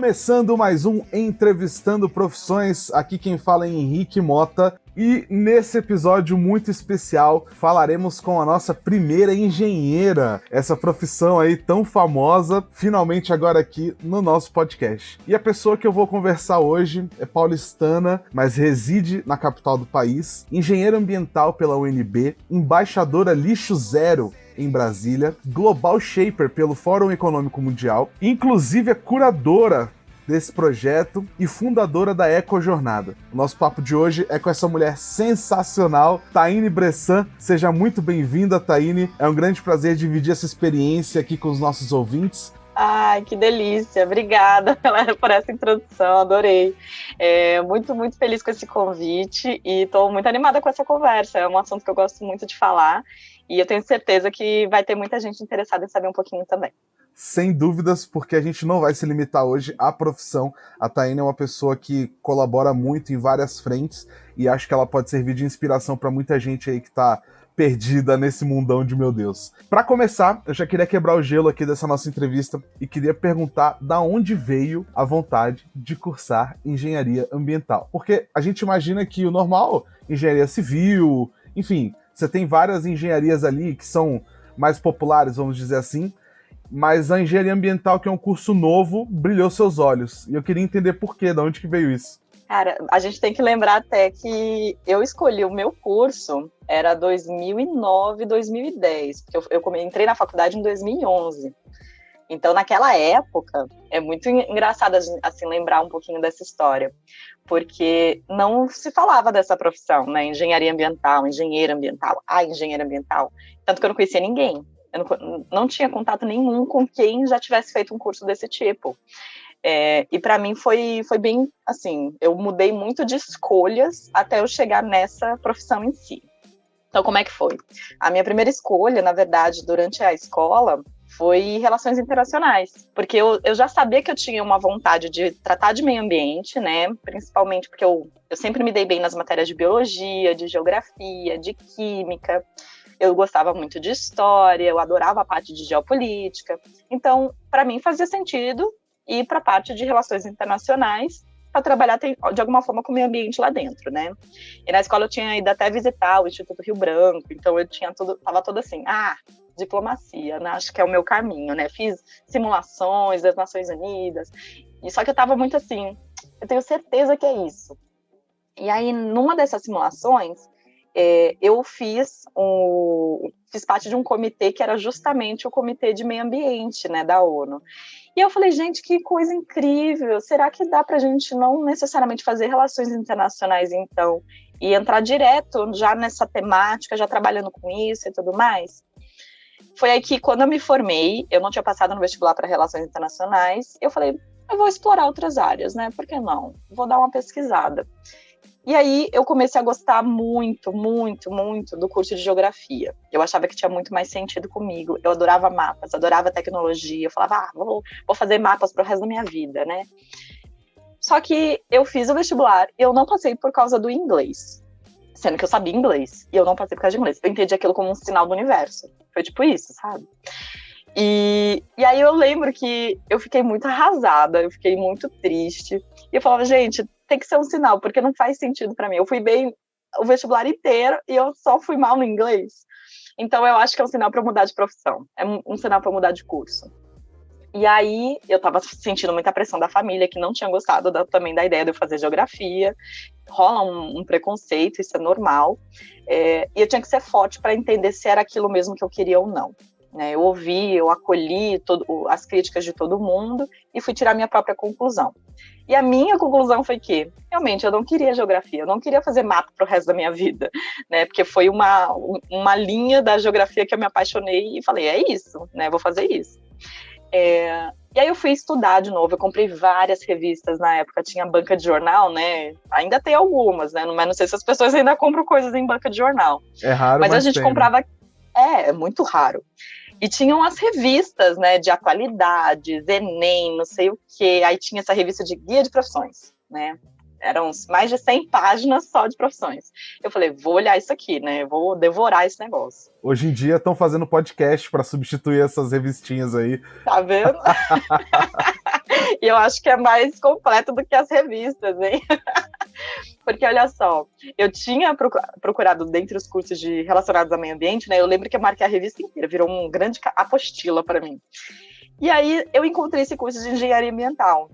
Começando mais um Entrevistando Profissões, aqui quem fala é Henrique Mota, e nesse episódio muito especial falaremos com a nossa primeira engenheira, essa profissão aí tão famosa, finalmente agora aqui no nosso podcast. E a pessoa que eu vou conversar hoje é paulistana, mas reside na capital do país, engenheira ambiental pela UNB, embaixadora Lixo Zero em Brasília, Global Shaper pelo Fórum Econômico Mundial, inclusive é curadora desse projeto e fundadora da Ecojornada. O nosso papo de hoje é com essa mulher sensacional, Taine Bressan. Seja muito bem-vinda, Taine. É um grande prazer dividir essa experiência aqui com os nossos ouvintes. Ai, que delícia. Obrigada por essa introdução, adorei. Muito feliz com esse convite e estou muito animada com essa conversa. É um assunto que eu gosto muito de falar e eu tenho certeza que vai ter muita gente interessada em saber um pouquinho também. Sem dúvidas, porque a gente não vai se limitar hoje à profissão. A Taine é uma pessoa que colabora muito em várias frentes e acho que ela pode servir de inspiração para muita gente aí que está perdida nesse mundão de meu Deus. Para começar, eu já queria quebrar o gelo aqui dessa nossa entrevista e queria perguntar da onde veio a vontade de cursar engenharia ambiental. Porque a gente imagina que o normal, engenharia civil, enfim, você tem várias engenharias ali que são mais populares, vamos dizer assim, mas a engenharia ambiental, que é um curso novo, brilhou seus olhos. E eu queria entender por quê, de onde que veio isso. Cara, a gente tem que lembrar até que eu escolhi o meu curso, era 2009, 2010, porque eu entrei na faculdade em 2011. Então, naquela época, é muito engraçado assim, lembrar um pouquinho dessa história, porque não se falava dessa profissão, né? Engenharia ambiental, engenheiro ambiental, engenheiro ambiental. Tanto que eu não conhecia ninguém. Eu não tinha contato nenhum com quem já tivesse feito um curso desse tipo. E para mim foi bem assim, eu mudei muito de escolhas até eu chegar nessa profissão em si. Então, como é que foi? A minha primeira escolha, na verdade, durante a escola, foi relações internacionais, porque eu já sabia que eu tinha uma vontade de tratar de meio ambiente, né? Principalmente porque eu sempre me dei bem nas matérias de biologia, de geografia, de química. Eu gostava muito de história, eu adorava a parte de geopolítica. Então, para mim, fazia sentido ir para a parte de relações internacionais para trabalhar de alguma forma com o meio ambiente lá dentro, né? E na escola eu tinha ido até visitar o Instituto Rio Branco, então eu estava toda assim, diplomacia, né? Acho que é o meu caminho, né? Fiz simulações das Nações Unidas, e só que eu estava muito assim, eu tenho certeza que é isso. E aí, numa dessas simulações, eu fiz parte de um comitê que era justamente o Comitê de Meio Ambiente, né, da ONU. E eu falei, gente, que coisa incrível, será que dá para a gente não necessariamente fazer relações internacionais, então, e entrar direto já nessa temática, já trabalhando com isso e tudo mais? Foi aí que, quando eu me formei, eu não tinha passado no vestibular para relações internacionais, eu falei, eu vou explorar outras áreas, né, por que não? Vou dar uma pesquisada. E aí eu comecei a gostar muito do curso de geografia. Eu achava que tinha muito mais sentido comigo. Eu adorava mapas, adorava tecnologia. Eu falava, vou fazer mapas pro resto da minha vida, né? Só que eu fiz o vestibular e eu não passei por causa do inglês. Sendo que eu sabia inglês. E eu não passei por causa de inglês. Eu entendi aquilo como um sinal do universo. Foi tipo isso, sabe? E aí eu lembro que eu fiquei muito arrasada, eu fiquei muito triste. E eu falava, gente, tem que ser um sinal, porque não faz sentido para mim. Eu fui bem o vestibular inteiro e eu só fui mal no inglês. Então eu acho que é um sinal para mudar de profissão, é um sinal para mudar de curso. E aí eu estava sentindo muita pressão da família, que não tinha gostado também da ideia de eu fazer geografia. Rola um preconceito, isso é normal. E eu tinha que ser forte para entender se era aquilo mesmo que eu queria ou não. Eu ouvi, eu acolhi as críticas de todo mundo e fui tirar minha própria conclusão. E a minha conclusão foi que, realmente, eu não queria geografia, eu não queria fazer mapa para o resto da minha vida, né? Porque foi uma linha da geografia que eu me apaixonei e falei, é isso, né? Vou fazer isso. E aí eu fui estudar de novo, eu comprei várias revistas na época, tinha banca de jornal, né? Ainda tem algumas, né? Mas não sei se as pessoas ainda compram coisas em banca de jornal. É raro, mas a gente tem, comprava... né? É muito raro. E tinham as revistas, né, de atualidades, Enem, não sei o quê. Aí tinha essa revista de guia de profissões, né? Eram mais de 100 páginas só de profissões. Eu falei, vou olhar isso aqui, né? Vou devorar esse negócio. Hoje em dia estão fazendo podcast para substituir essas revistinhas aí. Tá vendo? E eu acho que é mais completo do que as revistas, hein? Porque, olha só, eu tinha procurado dentre os cursos relacionados ao meio ambiente, né? Eu lembro que eu marquei a revista inteira, virou uma grande apostila para mim. E aí eu encontrei esse curso de engenharia ambiental.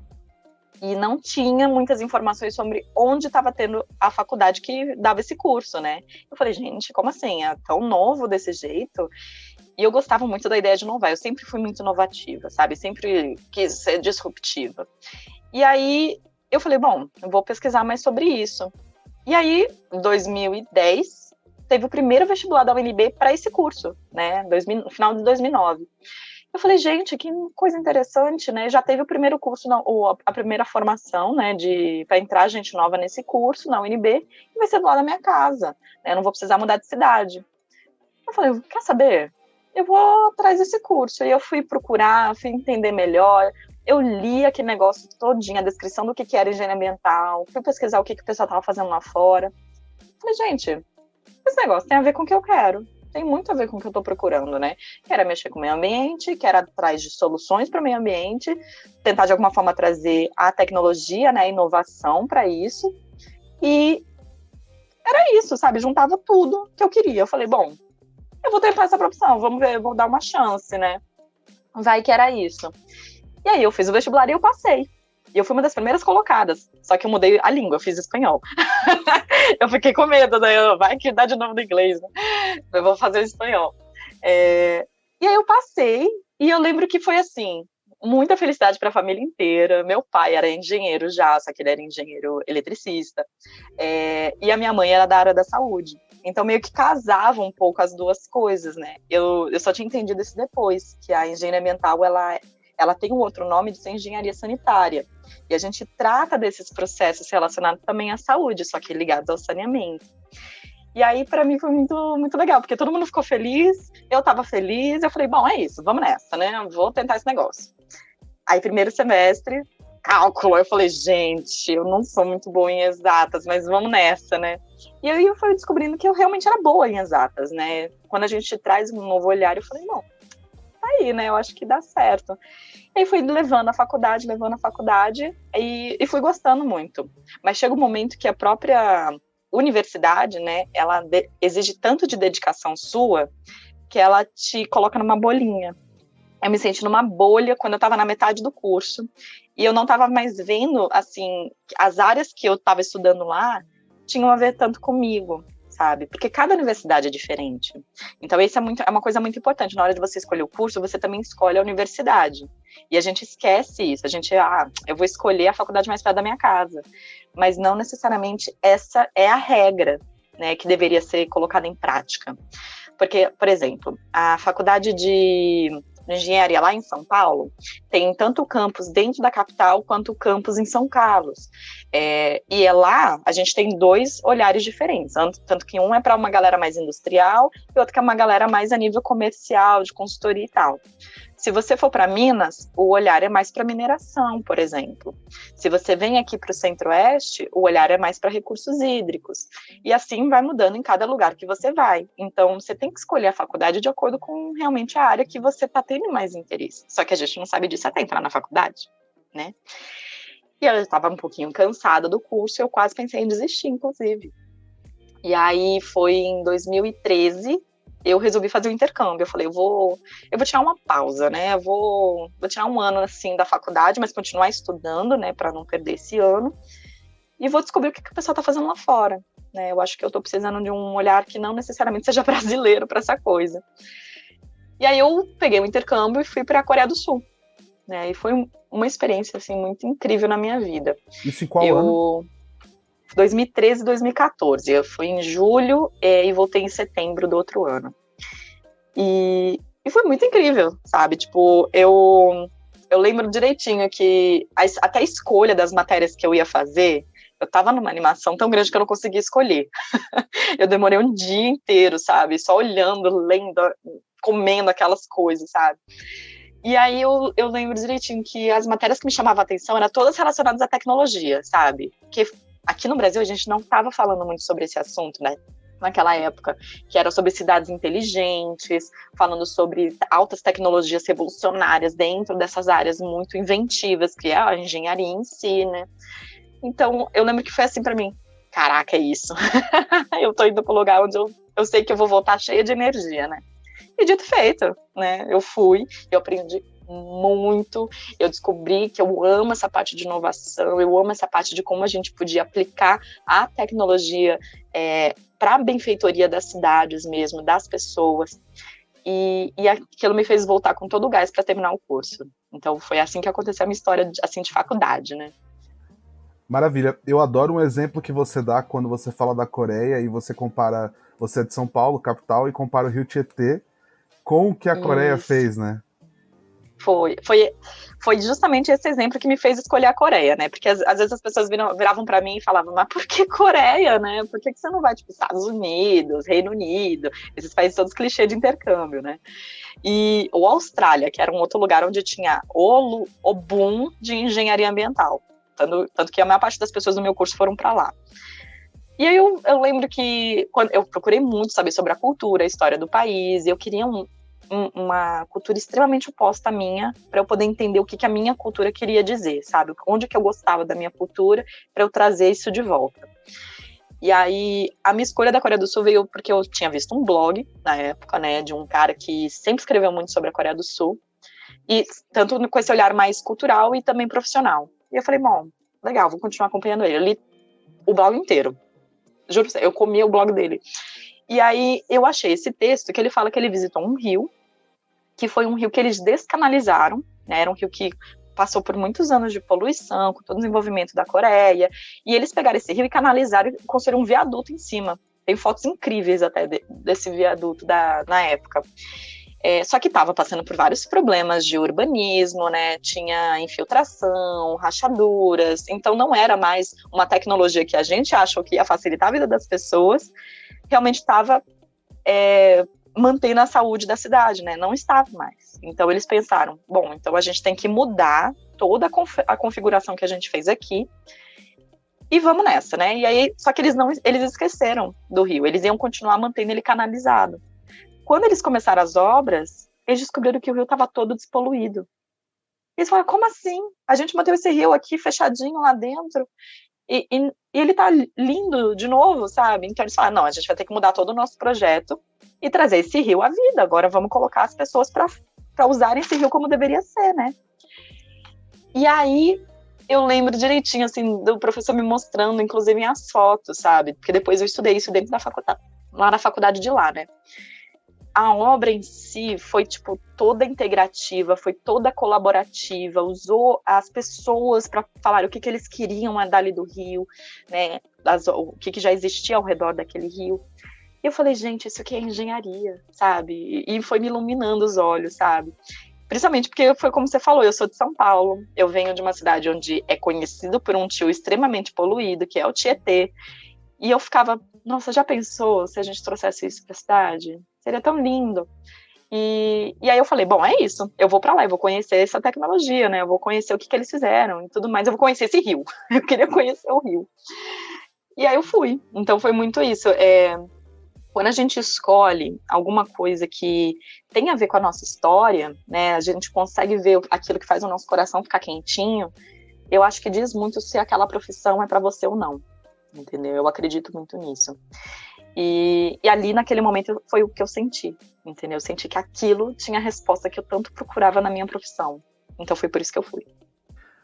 E não tinha muitas informações sobre onde estava tendo a faculdade que dava esse curso, né? Eu falei, gente, como assim? É tão novo desse jeito? E eu gostava muito da ideia de inovar. Eu sempre fui muito inovativa, sabe? Sempre quis ser disruptiva. E aí eu falei, bom, eu vou pesquisar mais sobre isso. E aí, em 2010, teve o primeiro vestibular da UNB para esse curso, né? No final de 2009. Eu falei, gente, que coisa interessante, né? Já teve o primeiro curso, a primeira formação, né, para entrar gente nova nesse curso na UNB, e vai ser do lado da minha casa, né? Eu não vou precisar mudar de cidade. Eu falei, quer saber? Eu vou atrás desse curso. E eu fui procurar, fui entender melhor. Eu li aquele negócio todinho, a descrição do que era engenharia ambiental, fui pesquisar o que o pessoal estava fazendo lá fora. Falei, gente, esse negócio tem a ver com o que eu quero. Tem muito a ver com o que eu estou procurando, né? Quero mexer com o meio ambiente, quero atrás de soluções para o meio ambiente, tentar de alguma forma trazer a tecnologia, né, a inovação para isso. E era isso, sabe? Juntava tudo que eu queria. Eu falei, bom, eu vou tentar essa profissão, vamos ver, vou dar uma chance, né? Vai que era isso. E aí eu fiz o vestibular e eu passei. E eu fui uma das primeiras colocadas. Só que eu mudei a língua, eu fiz espanhol. Eu fiquei com medo, né? Vai que dá de novo no inglês, né? Eu vou fazer o espanhol. E aí eu passei, e eu lembro que foi assim, muita felicidade para a família inteira. Meu pai era engenheiro já, só que ele era engenheiro eletricista. E a minha mãe era da área da saúde. Então meio que casava um pouco as duas coisas, né? Eu só tinha entendido isso depois, que a engenharia ambiental, ela tem um outro nome de ser engenharia sanitária. E a gente trata desses processos relacionados também à saúde, só que ligados ao saneamento. E aí, para mim, foi muito, muito legal, porque todo mundo ficou feliz, eu estava feliz, eu falei, bom, é isso, vamos nessa, né? Vou tentar esse negócio. Aí, primeiro semestre, cálculo, eu falei, gente, eu não sou muito boa em exatas, mas vamos nessa, né? E aí eu fui descobrindo que eu realmente era boa em exatas, né? Quando a gente traz um novo olhar, eu falei, não, aí, né? Eu acho que dá certo. E aí fui levando a faculdade, e fui gostando muito. Mas chega um momento que a própria universidade, né, ela exige tanto de dedicação sua, que ela te coloca numa bolinha. Eu me senti numa bolha quando eu estava na metade do curso, e eu não estava mais vendo, assim, as áreas que eu estava estudando lá tinham a ver tanto comigo, sabe? Porque cada universidade é diferente. Então, isso é uma coisa muito importante. Na hora de você escolher o curso, você também escolhe a universidade. E a gente esquece isso. A gente, eu vou escolher a faculdade mais perto da minha casa. Mas não necessariamente essa é a regra, né, que deveria ser colocada em prática. Porque, por exemplo, a faculdade de engenharia lá em São Paulo tem tanto o campus dentro da capital quanto o campus em São Carlos. E lá a gente tem dois olhares diferentes, tanto que um é para uma galera mais industrial e outro que é uma galera mais a nível comercial, de consultoria e tal. Se você for para Minas, o olhar é mais para mineração, por exemplo. Se você vem aqui para o Centro-Oeste, o olhar é mais para recursos hídricos. E assim vai mudando em cada lugar que você vai. Então, você tem que escolher a faculdade de acordo com realmente a área que você está tendo mais interesse. Só que a gente não sabe disso até entrar na faculdade, né? E eu estava um pouquinho cansada do curso, eu quase pensei em desistir, inclusive. E aí foi em 2013, eu resolvi fazer um intercâmbio. Eu falei, eu vou tirar uma pausa, né? Eu vou tirar um ano, assim, da faculdade, mas continuar estudando, né? Para não perder esse ano. E vou descobrir o que o pessoal está fazendo lá fora, né? Eu acho que eu estou precisando de um olhar que não necessariamente seja brasileiro para essa coisa. E aí eu peguei o intercâmbio e fui para a Coreia do Sul, né? E foi uma experiência, assim, muito incrível na minha vida. Isso em qual ano? 2013 e 2014. Eu fui em julho e voltei em setembro do outro ano. E foi muito incrível, sabe? Tipo, eu lembro direitinho que até a escolha das matérias que eu ia fazer, eu tava numa animação tão grande que eu não conseguia escolher. Eu demorei um dia inteiro, sabe? Só olhando, lendo, comendo aquelas coisas, sabe? E aí eu lembro direitinho que as matérias que me chamavam a atenção eram todas relacionadas à tecnologia, sabe? Porque aqui no Brasil a gente não estava falando muito sobre esse assunto, né? naquela época, que era sobre cidades inteligentes, falando sobre altas tecnologias revolucionárias dentro dessas áreas muito inventivas, que é a engenharia em si, né? Então, eu lembro que foi assim para mim, caraca, é isso. Eu tô indo pro lugar onde eu sei que eu vou voltar cheia de energia, né? E dito e feito, né? Eu fui, eu aprendi muito, eu descobri que eu amo essa parte de inovação, eu amo essa parte de como a gente podia aplicar a tecnologia para a benfeitoria das cidades mesmo, das pessoas, e aquilo me fez voltar com todo o gás para terminar o curso. Então foi assim que aconteceu a minha história assim, de faculdade, né? Maravilha. Eu adoro um exemplo que você dá quando você fala da Coreia e você compara, você é de São Paulo, capital, e compara o Rio Tietê com o que a Coreia fez, né? Foi justamente esse exemplo que me fez escolher a Coreia, né? Porque às vezes as pessoas viravam para mim e falavam, mas por que Coreia, né? Por que você não vai, tipo, Estados Unidos, Reino Unido, esses países todos clichê de intercâmbio, né? E ou Austrália, que era um outro lugar onde tinha o boom de engenharia ambiental. Tanto que a maior parte das pessoas do meu curso foram para lá. E aí eu lembro que quando eu procurei muito saber sobre a cultura, a história do país, e eu queria uma cultura extremamente oposta à minha, para eu poder entender o que a minha cultura queria dizer, sabe? Onde que eu gostava da minha cultura, para eu trazer isso de volta. E aí, a minha escolha da Coreia do Sul veio porque eu tinha visto um blog, na época, né, de um cara que sempre escreveu muito sobre a Coreia do Sul, e tanto com esse olhar mais cultural e também profissional. E eu falei, bom, legal, vou continuar acompanhando ele. Eu li o blog inteiro. Juro pra você, eu comi o blog dele. E aí eu achei esse texto que ele fala que ele visitou um rio, que foi um rio que eles descanalizaram, né? Era um rio que passou por muitos anos de poluição, com todo o desenvolvimento da Coreia, e eles pegaram esse rio e canalizaram e construíram um viaduto em cima. Tem fotos incríveis até desse viaduto na época. Só que estava passando por vários problemas de urbanismo, né? Tinha infiltração, rachaduras, então não era mais uma tecnologia que a gente achou que ia facilitar a vida das pessoas, realmente estava mantendo a saúde da cidade, né? Não estava mais. Então eles pensaram, bom, então a gente tem que mudar toda a configuração que a gente fez aqui e vamos nessa, né? E aí, só que eles esqueceram do rio, eles iam continuar mantendo ele canalizado. Quando eles começaram as obras, eles descobriram que o rio estava todo despoluído. Eles falaram, como assim? A gente manteve esse rio aqui fechadinho lá dentro e ele tá lindo de novo, sabe? Então eles falaram, não, a gente vai ter que mudar todo o nosso projeto e trazer esse rio à vida. Agora vamos colocar as pessoas para usarem esse rio como deveria ser, né? E aí eu lembro direitinho, assim, do professor me mostrando, inclusive, as fotos, sabe? Porque depois eu estudei isso dentro da faculdade, lá na faculdade de lá, né? A obra em si foi, tipo, toda integrativa, foi toda colaborativa, usou as pessoas para falar o que eles queriam dali do rio, né, o que já existia ao redor daquele rio. E eu falei, gente, isso aqui é engenharia, sabe? E foi me iluminando os olhos, sabe? Principalmente porque foi como você falou, eu sou de São Paulo, eu venho de uma cidade onde é conhecido por um rio extremamente poluído, que é o Tietê, e eu ficava, nossa, já pensou se a gente trouxesse isso para a cidade? Seria tão lindo. E aí eu falei, bom, é isso, eu vou para lá, eu vou conhecer essa tecnologia, né? Eu vou conhecer o que eles fizeram e tudo mais, eu vou conhecer esse rio. Eu queria conhecer o rio. E aí eu fui. Então foi muito isso. Quando a gente escolhe alguma coisa que tem a ver com a nossa história, né? A gente consegue ver aquilo que faz o nosso coração ficar quentinho. Eu acho que diz muito se aquela profissão é para você ou não. Entendeu? Eu acredito muito nisso. E ali, naquele momento, foi o que eu senti, entendeu? Eu senti que aquilo tinha a resposta que eu tanto procurava na minha profissão. Então foi por isso que eu fui.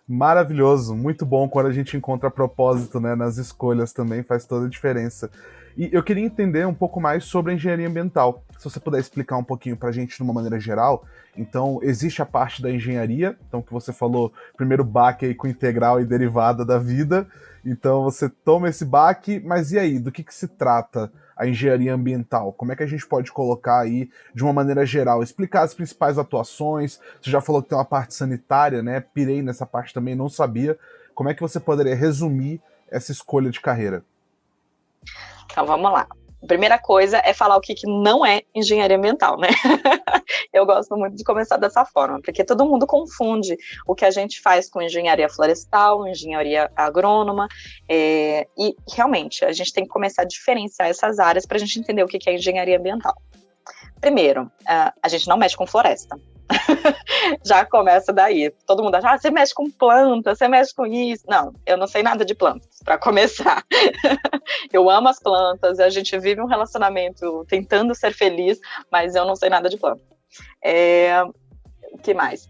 Maravilhoso, muito bom quando a gente encontra propósito, né, nas escolhas também, faz toda a diferença. E eu queria entender um pouco mais sobre a engenharia ambiental. Se você puder explicar um pouquinho pra gente de uma maneira geral. Então, existe a parte da engenharia, então que você falou, primeiro baque aí com integral e derivada da vida. Então você toma esse baque, mas e aí, do que se trata a engenharia ambiental? Como é que a gente pode colocar aí, de uma maneira geral, explicar as principais atuações? Você já falou que tem uma parte sanitária, né? Pirei nessa parte também, não sabia. Como é que você poderia resumir essa escolha de carreira? Então vamos lá. A primeira coisa é falar o que não é engenharia ambiental, né? Eu gosto muito de começar dessa forma, porque todo mundo confunde o que a gente faz com engenharia florestal, engenharia agrônoma, e realmente a gente tem que começar a diferenciar essas áreas para a gente entender o que é engenharia ambiental. Primeiro, a gente não mexe com floresta. Já começa daí. Todo mundo acha, você mexe com planta, você mexe com isso. Não, eu não sei nada de plantas, para começar. Eu amo as plantas, a gente vive um relacionamento tentando ser feliz, mas eu não sei nada de planta. O que mais?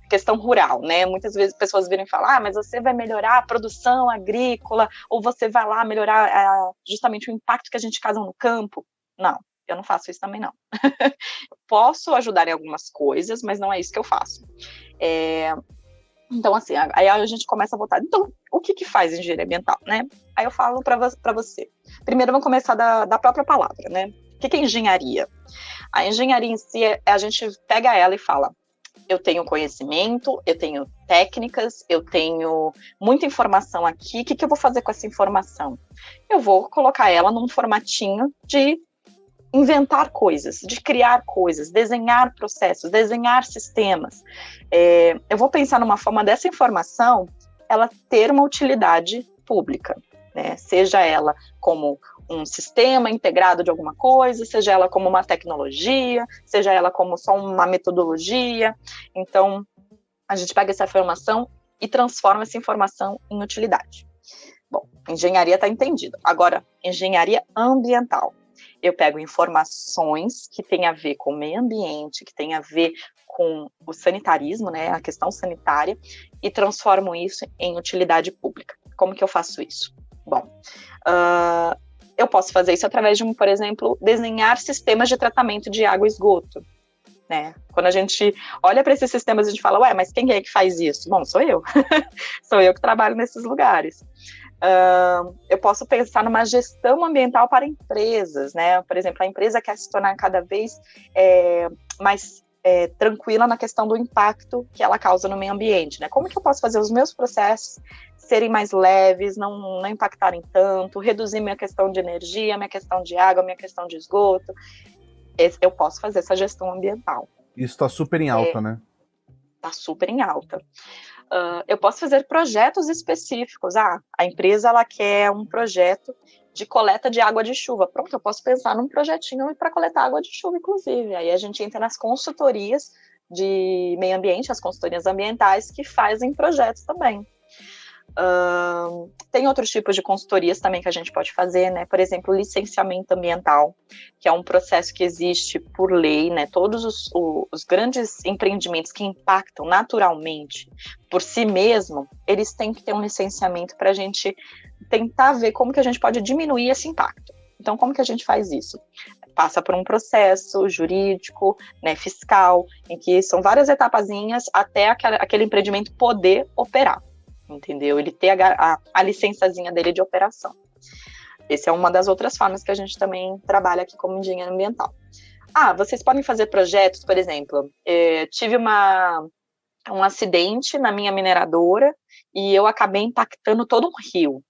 Questão rural, né? Muitas vezes pessoas viram e falam, mas você vai melhorar a produção agrícola, ou você vai lá melhorar justamente o impacto que a gente causa no campo. Não. Eu não faço isso também, não. Posso ajudar em algumas coisas, mas não é isso que eu faço. Então, assim, aí a gente começa a voltar. Então, o que faz engenharia ambiental, né? Aí eu falo para você. Primeiro, vamos começar da própria palavra, né? O que é engenharia? A engenharia em si, a gente pega ela e fala, eu tenho conhecimento, eu tenho técnicas, eu tenho muita informação aqui, o que eu vou fazer com essa informação? Eu vou colocar ela num formatinho de inventar coisas, de criar coisas, desenhar processos, desenhar sistemas. Eu vou pensar numa forma dessa informação, ela ter uma utilidade pública, né? Seja ela como um sistema integrado de alguma coisa, seja ela como uma tecnologia, seja ela como só uma metodologia. Então, a gente pega essa informação e transforma essa informação em utilidade. Bom, engenharia está entendido. Agora, engenharia ambiental. Eu pego informações que têm a ver com o meio ambiente, que têm a ver com o sanitarismo, né, a questão sanitária, e transformo isso em utilidade pública. Como que eu faço isso? Bom, eu posso fazer isso através de, por exemplo, desenhar sistemas de tratamento de água e esgoto. Né? Quando a gente olha para esses sistemas, a gente fala, mas quem é que faz isso? Bom, sou eu. Sou eu que trabalho nesses lugares. Eu posso pensar numa gestão ambiental para empresas, né? Por exemplo, a empresa quer se tornar cada vez mais tranquila na questão do impacto que ela causa no meio ambiente, né? Como que eu posso fazer os meus processos serem mais leves, não impactarem tanto, reduzir minha questão de energia, minha questão de água, minha questão de esgoto? Eu posso fazer essa gestão ambiental. Isso está super em alta, né? Está super em alta. Eu posso fazer projetos específicos. A empresa ela quer um projeto de coleta de água de chuva. Pronto, eu posso pensar num projetinho para coletar água de chuva, inclusive. Aí a gente entra nas consultorias de meio ambiente, as consultorias ambientais, que fazem projetos também. Tem outros tipos de consultorias também que a gente pode fazer, né? Por exemplo, licenciamento ambiental, que é um processo que existe por lei, né? Todos os grandes empreendimentos que impactam naturalmente por si mesmo, eles têm que ter um licenciamento para a gente tentar ver como que a gente pode diminuir esse impacto. Então, como que a gente faz isso? Passa por um processo jurídico, né, fiscal, em que são várias etapazinhas até aquele empreendimento poder operar. Entendeu? Ele ter a licençazinha dele de operação. Essa é uma das outras formas que a gente também trabalha aqui como engenheiro ambiental. Vocês podem fazer projetos, por exemplo, tive um acidente na minha mineradora e eu acabei impactando todo um rio.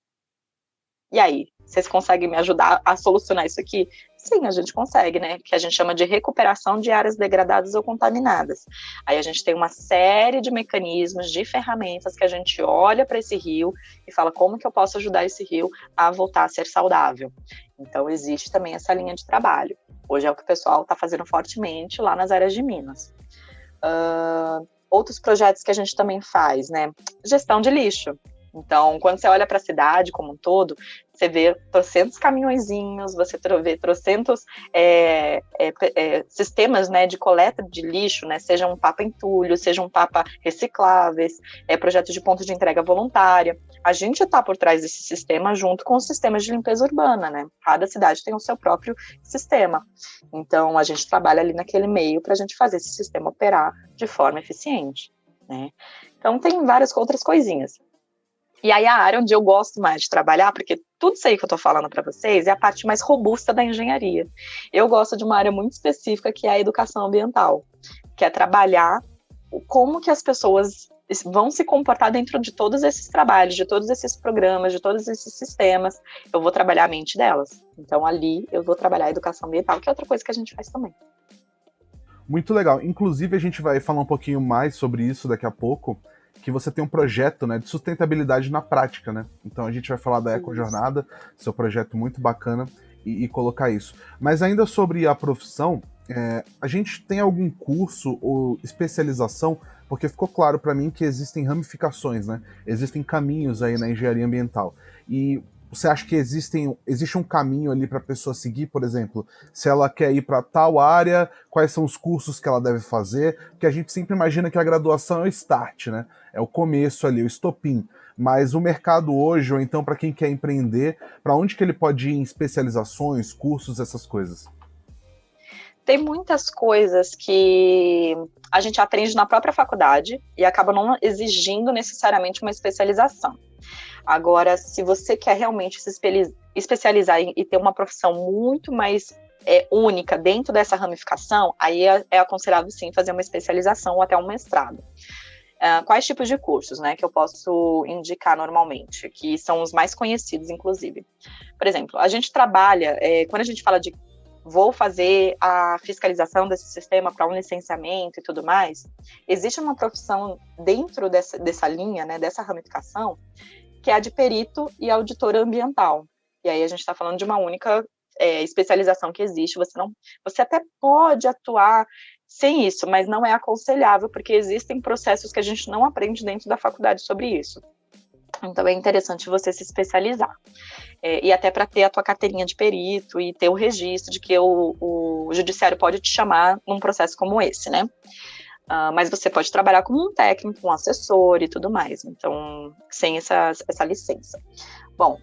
E aí, vocês conseguem me ajudar a solucionar isso aqui? Sim, a gente consegue, né? Que a gente chama de recuperação de áreas degradadas ou contaminadas. Aí a gente tem uma série de mecanismos, de ferramentas que a gente olha para esse rio e fala como que eu posso ajudar esse rio a voltar a ser saudável. Então, existe também essa linha de trabalho. Hoje é o que o pessoal está fazendo fortemente lá nas áreas de Minas. Outros projetos que a gente também faz, né? Gestão de lixo. Então, quando você olha para a cidade como um todo, você vê trocentos caminhõezinhos, você vê trocentos sistemas, né, de coleta de lixo, né, seja um papa entulho, seja um papa recicláveis, projetos de ponto de entrega voluntária. A gente está por trás desse sistema junto com os sistemas de limpeza urbana, né? Cada cidade tem o seu próprio sistema. Então, a gente trabalha ali naquele meio para a gente fazer esse sistema operar de forma eficiente, né? Então, tem várias outras coisinhas. E aí a área onde eu gosto mais de trabalhar, porque tudo isso aí que eu estou falando para vocês é a parte mais robusta da engenharia. Eu gosto de uma área muito específica que é a educação ambiental, que é trabalhar como que as pessoas vão se comportar dentro de todos esses trabalhos, de todos esses programas, de todos esses sistemas. Eu vou trabalhar a mente delas. Então, ali, eu vou trabalhar a educação ambiental, que é outra coisa que a gente faz também. Muito legal. Inclusive, a gente vai falar um pouquinho mais sobre isso daqui a pouco, que você tem um projeto, né, de sustentabilidade na prática, né? Então, a gente vai falar da Ecojornada, seu projeto muito bacana, e colocar isso. Mas ainda sobre a profissão, a gente tem algum curso ou especialização, porque ficou claro para mim que existem ramificações, né? Existem caminhos aí na engenharia ambiental. E você acha que existe um caminho ali para a pessoa seguir, por exemplo, se ela quer ir para tal área, quais são os cursos que ela deve fazer? Porque a gente sempre imagina que a graduação é o start, né? É o começo ali, o estopim. Mas o mercado hoje, ou então para quem quer empreender, para onde que ele pode ir em especializações, cursos, essas coisas? Tem muitas coisas que a gente aprende na própria faculdade e acaba não exigindo necessariamente uma especialização. Agora, se você quer realmente se especializar e ter uma profissão muito mais única dentro dessa ramificação, aí é aconselhável sim fazer uma especialização ou até um mestrado. Quais tipos de cursos, né, que eu posso indicar normalmente, que são os mais conhecidos, inclusive? Por exemplo, a gente trabalha, quando a gente fala de vou fazer a fiscalização desse sistema para um licenciamento e tudo mais, existe uma profissão dentro dessa linha, né, dessa ramificação, que é a de perito e auditor ambiental. E aí a gente está falando de uma única especialização que existe. Você até pode atuar sem isso, mas não é aconselhável, porque existem processos que a gente não aprende dentro da faculdade sobre isso. Então é interessante você se especializar. E até para ter a tua carteirinha de perito e ter o registro de que o judiciário pode te chamar num processo como esse, né? Mas você pode trabalhar como um técnico, um assessor e tudo mais, então, sem essa licença. Bom,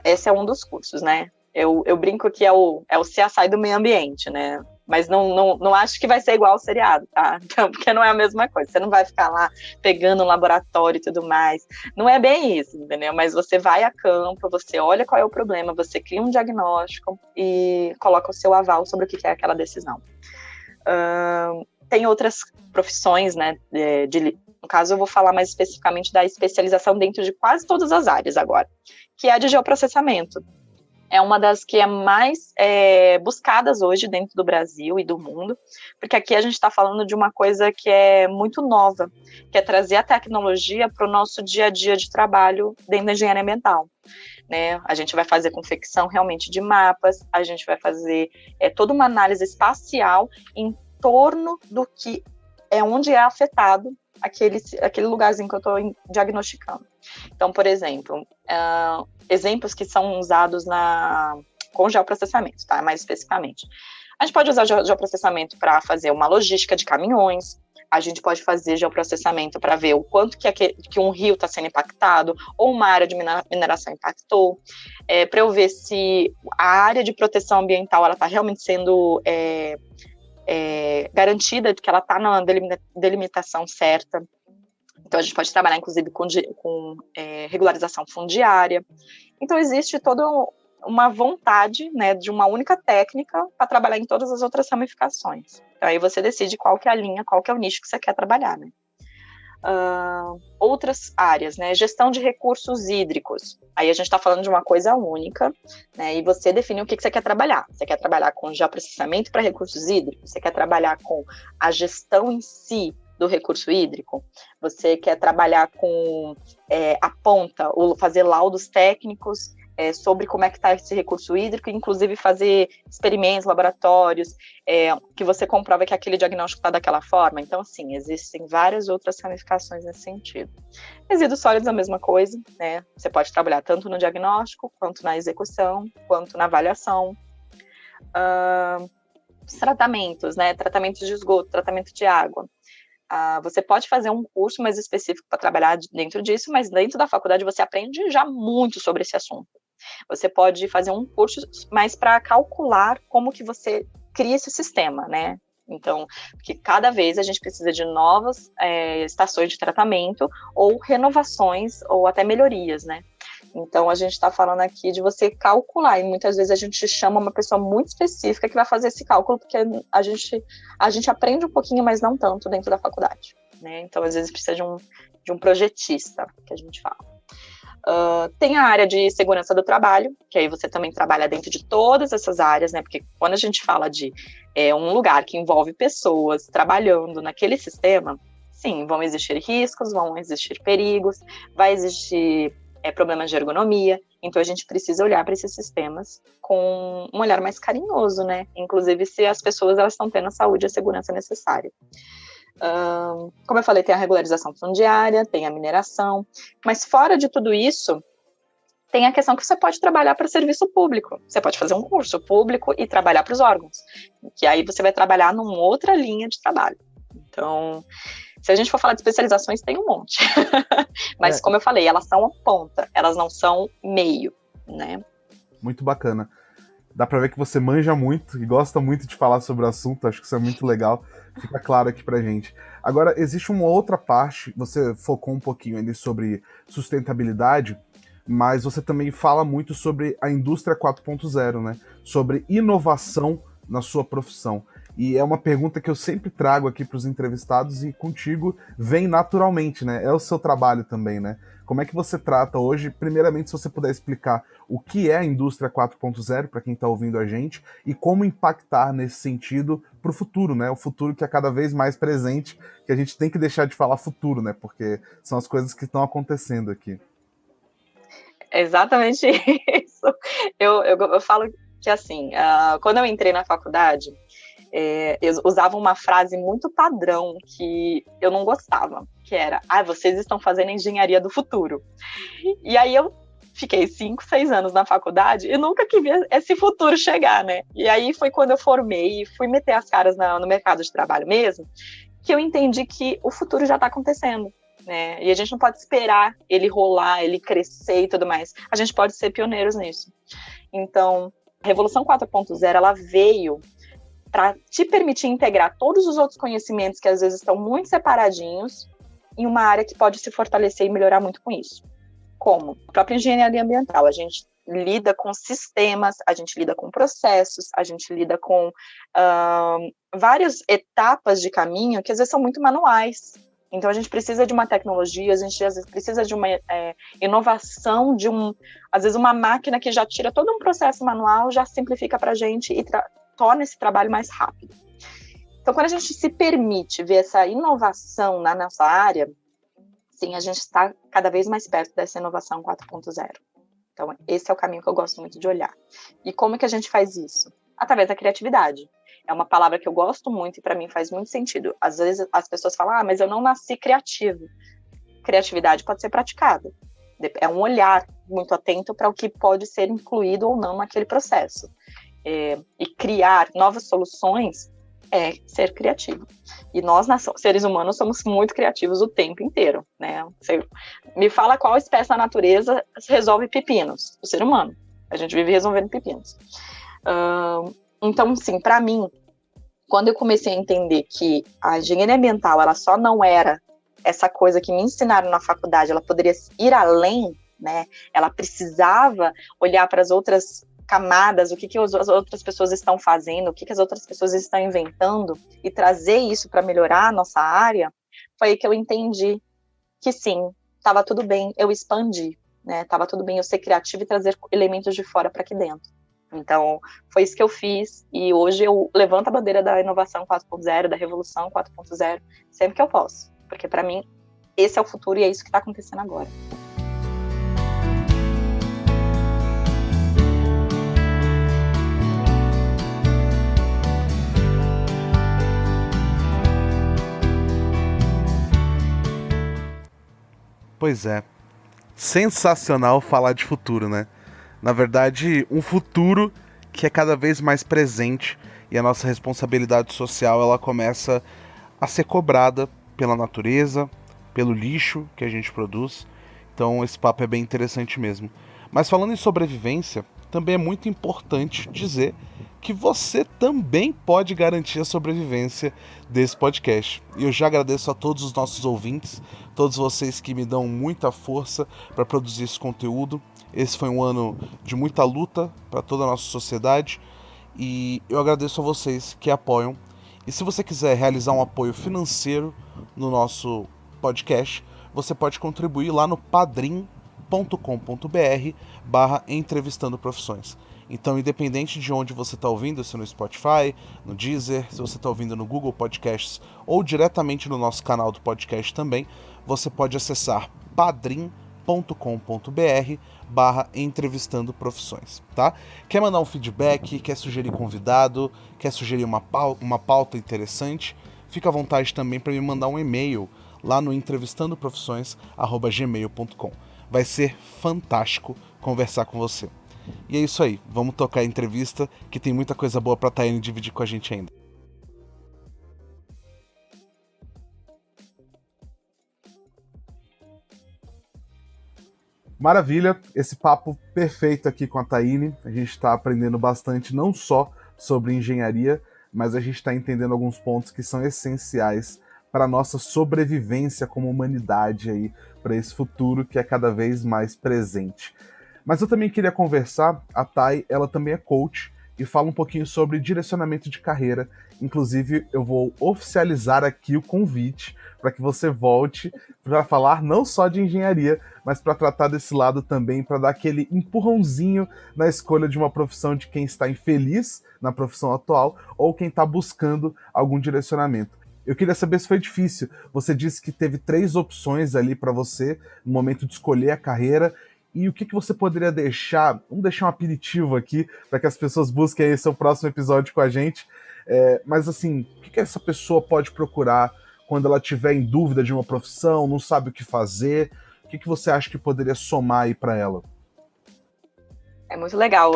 esse é um dos cursos, né? Eu brinco que é o CSI do meio ambiente, né? Mas não acho que vai ser igual ao seriado, tá? Então, porque não é a mesma coisa. Você não vai ficar lá pegando um laboratório e tudo mais. Não é bem isso, entendeu? Mas você vai a campo, você olha qual é o problema, você cria um diagnóstico e coloca o seu aval sobre o que é aquela decisão. Tem outras profissões, né? No caso, eu vou falar mais especificamente da especialização dentro de quase todas as áreas agora, que é a de geoprocessamento. É uma das que é mais buscadas hoje dentro do Brasil e do mundo, porque aqui a gente está falando de uma coisa que é muito nova, que é trazer a tecnologia para o nosso dia a dia de trabalho dentro da engenharia ambiental. Né? A gente vai fazer confecção realmente de mapas, a gente vai fazer toda uma análise espacial em torno do que onde é afetado aquele lugarzinho que eu estou diagnosticando. Então, por exemplo, exemplos que são usados com geoprocessamento, tá? Mais especificamente. A gente pode usar geoprocessamento para fazer uma logística de caminhões, a gente pode fazer geoprocessamento para ver o quanto que um rio está sendo impactado, ou uma área de mineração impactou, para eu ver se a área de proteção ambiental está realmente sendo garantida, de que ela está na delimitação certa. Então, a gente pode trabalhar, inclusive, com regularização fundiária. Então, existe toda uma vontade, né, de uma única técnica para trabalhar em todas as outras ramificações. Então, aí você decide qual que é a linha, qual que é o nicho que você quer trabalhar, né? Outras áreas, né? Gestão de recursos hídricos. Aí a gente está falando de uma coisa única, né? E você define o que você quer trabalhar. Você quer trabalhar com geoprocessamento para recursos hídricos? Você quer trabalhar com a gestão em si do recurso hídrico? Você quer trabalhar com a ponta, ou fazer laudos técnicos sobre como é que está esse recurso hídrico, inclusive fazer experimentos, laboratórios, que você comprova que aquele diagnóstico está daquela forma. Então, assim, existem várias outras ramificações nesse sentido. Resíduos sólidos, a mesma coisa, né? Você pode trabalhar tanto no diagnóstico, quanto na execução, quanto na avaliação. Os tratamentos, né? Tratamento de esgoto, tratamento de água. Você pode fazer um curso mais específico para trabalhar dentro disso, mas dentro da faculdade você aprende já muito sobre esse assunto. Você pode fazer um curso mais para calcular como que você cria esse sistema, né? Então, porque cada vez a gente precisa de novas estações de tratamento ou renovações ou até melhorias, né? Então, a gente está falando aqui de você calcular, e muitas vezes a gente chama uma pessoa muito específica que vai fazer esse cálculo, porque a gente aprende um pouquinho, mas não tanto dentro da faculdade. né? Então, às vezes, precisa de um projetista, que a gente fala. Tem a área de segurança do trabalho, que aí você também trabalha dentro de todas essas áreas, né? Porque quando a gente fala de um lugar que envolve pessoas trabalhando naquele sistema, sim, vão existir riscos, vão existir perigos, vai existir problemas de ergonomia, então a gente precisa olhar para esses sistemas com um olhar mais carinhoso, né? Inclusive se as pessoas elas estão tendo a saúde e a segurança necessária. Como eu falei, tem a regularização fundiária, tem a mineração, mas fora de tudo isso, tem a questão que você pode trabalhar para serviço público. Você pode fazer um curso público e trabalhar para os órgãos, que aí você vai trabalhar numa outra linha de trabalho. Então, se a gente for falar de especializações, tem um monte. Mas, como eu falei, elas são a ponta, elas não são meio, né? Muito bacana. Dá pra ver que você manja muito e gosta muito de falar sobre o assunto, acho que isso é muito legal, fica claro aqui pra gente. Agora, existe uma outra parte, você focou um pouquinho ali sobre sustentabilidade, mas você também fala muito sobre a indústria 4.0, né? Sobre inovação na sua profissão. E é uma pergunta que eu sempre trago aqui para os entrevistados e contigo vem naturalmente, né? É o seu trabalho também, né? Como é que você trata hoje? Primeiramente, se você puder explicar o que é a indústria 4.0 para quem está ouvindo a gente e como impactar nesse sentido para o futuro, né? O futuro que é cada vez mais presente, que a gente tem que deixar de falar futuro, né? Porque são as coisas que estão acontecendo aqui. É exatamente isso. Eu falo que, assim, quando eu entrei na faculdade, eu usava uma frase muito padrão que eu não gostava, que era, vocês estão fazendo engenharia do futuro. E aí eu fiquei 5, 6 anos na faculdade e nunca que vi esse futuro chegar, né? E aí foi quando eu formei e fui meter as caras no mercado de trabalho mesmo, que eu entendi que o futuro já está acontecendo, né? E a gente não pode esperar ele rolar, ele crescer e tudo mais. A gente pode ser pioneiros nisso. Então, a Revolução 4.0, ela veio para te permitir integrar todos os outros conhecimentos que às vezes estão muito separadinhos em uma área que pode se fortalecer e melhorar muito com isso. Como? A própria engenharia ambiental. A gente lida com sistemas, a gente lida com processos, a gente lida com várias etapas de caminho que às vezes são muito manuais. Então a gente precisa de uma tecnologia, a gente às vezes precisa de uma inovação, às vezes uma máquina que já tira todo um processo manual, já simplifica para a gente e torna esse trabalho mais rápido. Então, quando a gente se permite ver essa inovação na nossa área, sim, a gente está cada vez mais perto dessa inovação 4.0. Então, esse é o caminho que eu gosto muito de olhar. E como que a gente faz isso? Através da criatividade. É uma palavra que eu gosto muito e para mim faz muito sentido. Às vezes as pessoas falam, mas eu não nasci criativo. Criatividade pode ser praticada. É um olhar muito atento para o que pode ser incluído ou não naquele processo. E criar novas soluções é ser criativo. E nós, seres humanos, somos muito criativos o tempo inteiro, né? Você me fala qual espécie da natureza resolve pepinos? O ser humano. A gente vive resolvendo pepinos. Então, sim, para mim, quando eu comecei a entender que a engenharia ambiental, ela só não era essa coisa que me ensinaram na faculdade, ela poderia ir além, né? Ela precisava olhar para as outras camadas, o que as outras pessoas estão fazendo, o que as outras pessoas estão inventando e trazer isso para melhorar a nossa área, foi aí que eu entendi que sim, estava tudo bem eu expandir, né? Estava tudo bem eu ser criativa e trazer elementos de fora para aqui dentro. Então, foi isso que eu fiz e hoje eu levanto a bandeira da inovação 4.0, da revolução 4.0, sempre que eu posso, porque para mim esse é o futuro e é isso que está acontecendo agora. Pois é, sensacional falar de futuro, né? Na verdade, um futuro que é cada vez mais presente e a nossa responsabilidade social ela começa a ser cobrada pela natureza, pelo lixo que a gente produz. Então esse papo é bem interessante mesmo. Mas falando em sobrevivência, também é muito importante dizer que você também pode garantir a sobrevivência desse podcast. E eu já agradeço a todos os nossos ouvintes, todos vocês que me dão muita força para produzir esse conteúdo. Esse foi um ano de muita luta para toda a nossa sociedade e eu agradeço a vocês que apoiam. E se você quiser realizar um apoio financeiro no nosso podcast, você pode contribuir lá no padrim.com.br/entrevistando profissões. Então, independente de onde você está ouvindo, se no Spotify, no Deezer, se você está ouvindo no Google Podcasts ou diretamente no nosso canal do podcast também, você pode acessar padrim.com.br/entrevistando profissões, tá? Quer mandar um feedback, quer sugerir convidado, quer sugerir uma pauta interessante, fica à vontade também para me mandar um e-mail lá no entrevistandoprofissões@gmail.com. Vai ser fantástico conversar com você. E é isso aí, vamos tocar a entrevista, que tem muita coisa boa pra Taiane dividir com a gente ainda. Maravilha, esse papo perfeito aqui com a Taiane. A gente está aprendendo bastante, não só sobre engenharia, mas a gente está entendendo alguns pontos que são essenciais para a nossa sobrevivência como humanidade aí, para esse futuro que é cada vez mais presente. Mas eu também queria conversar, a Thay, ela também é coach e fala um pouquinho sobre direcionamento de carreira. Inclusive, eu vou oficializar aqui o convite para que você volte para falar não só de engenharia, mas para tratar desse lado também, para dar aquele empurrãozinho na escolha de uma profissão de quem está infeliz na profissão atual ou quem está buscando algum direcionamento. Eu queria saber se foi difícil. Você disse que teve 3 opções ali para você no momento de escolher a carreira. E o que você poderia deixar? Vamos deixar um aperitivo aqui para que as pessoas busquem esse seu próximo episódio com a gente. Mas assim, o que essa pessoa pode procurar quando ela tiver em dúvida de uma profissão, não sabe o que fazer? O que você acha que poderia somar aí para ela? É muito legal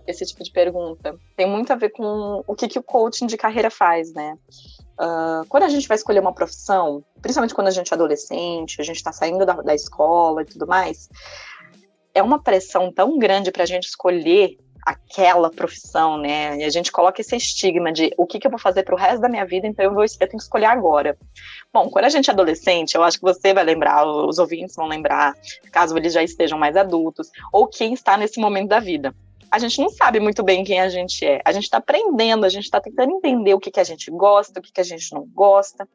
esse tipo de pergunta. Tem muito a ver com o que o coaching de carreira faz, né? Quando a gente vai escolher uma profissão, principalmente quando a gente é adolescente, a gente está saindo da escola e tudo mais, é uma pressão tão grande para a gente escolher aquela profissão, né? E a gente coloca esse estigma de o que eu vou fazer para o resto da minha vida, então eu tenho que escolher agora. Bom, quando a gente é adolescente, eu acho que você vai lembrar, os ouvintes vão lembrar, caso eles já estejam mais adultos, ou quem está nesse momento da vida. A gente não sabe muito bem quem a gente é. A gente está aprendendo, a gente está tentando entender o que a gente gosta, o que a gente não gosta,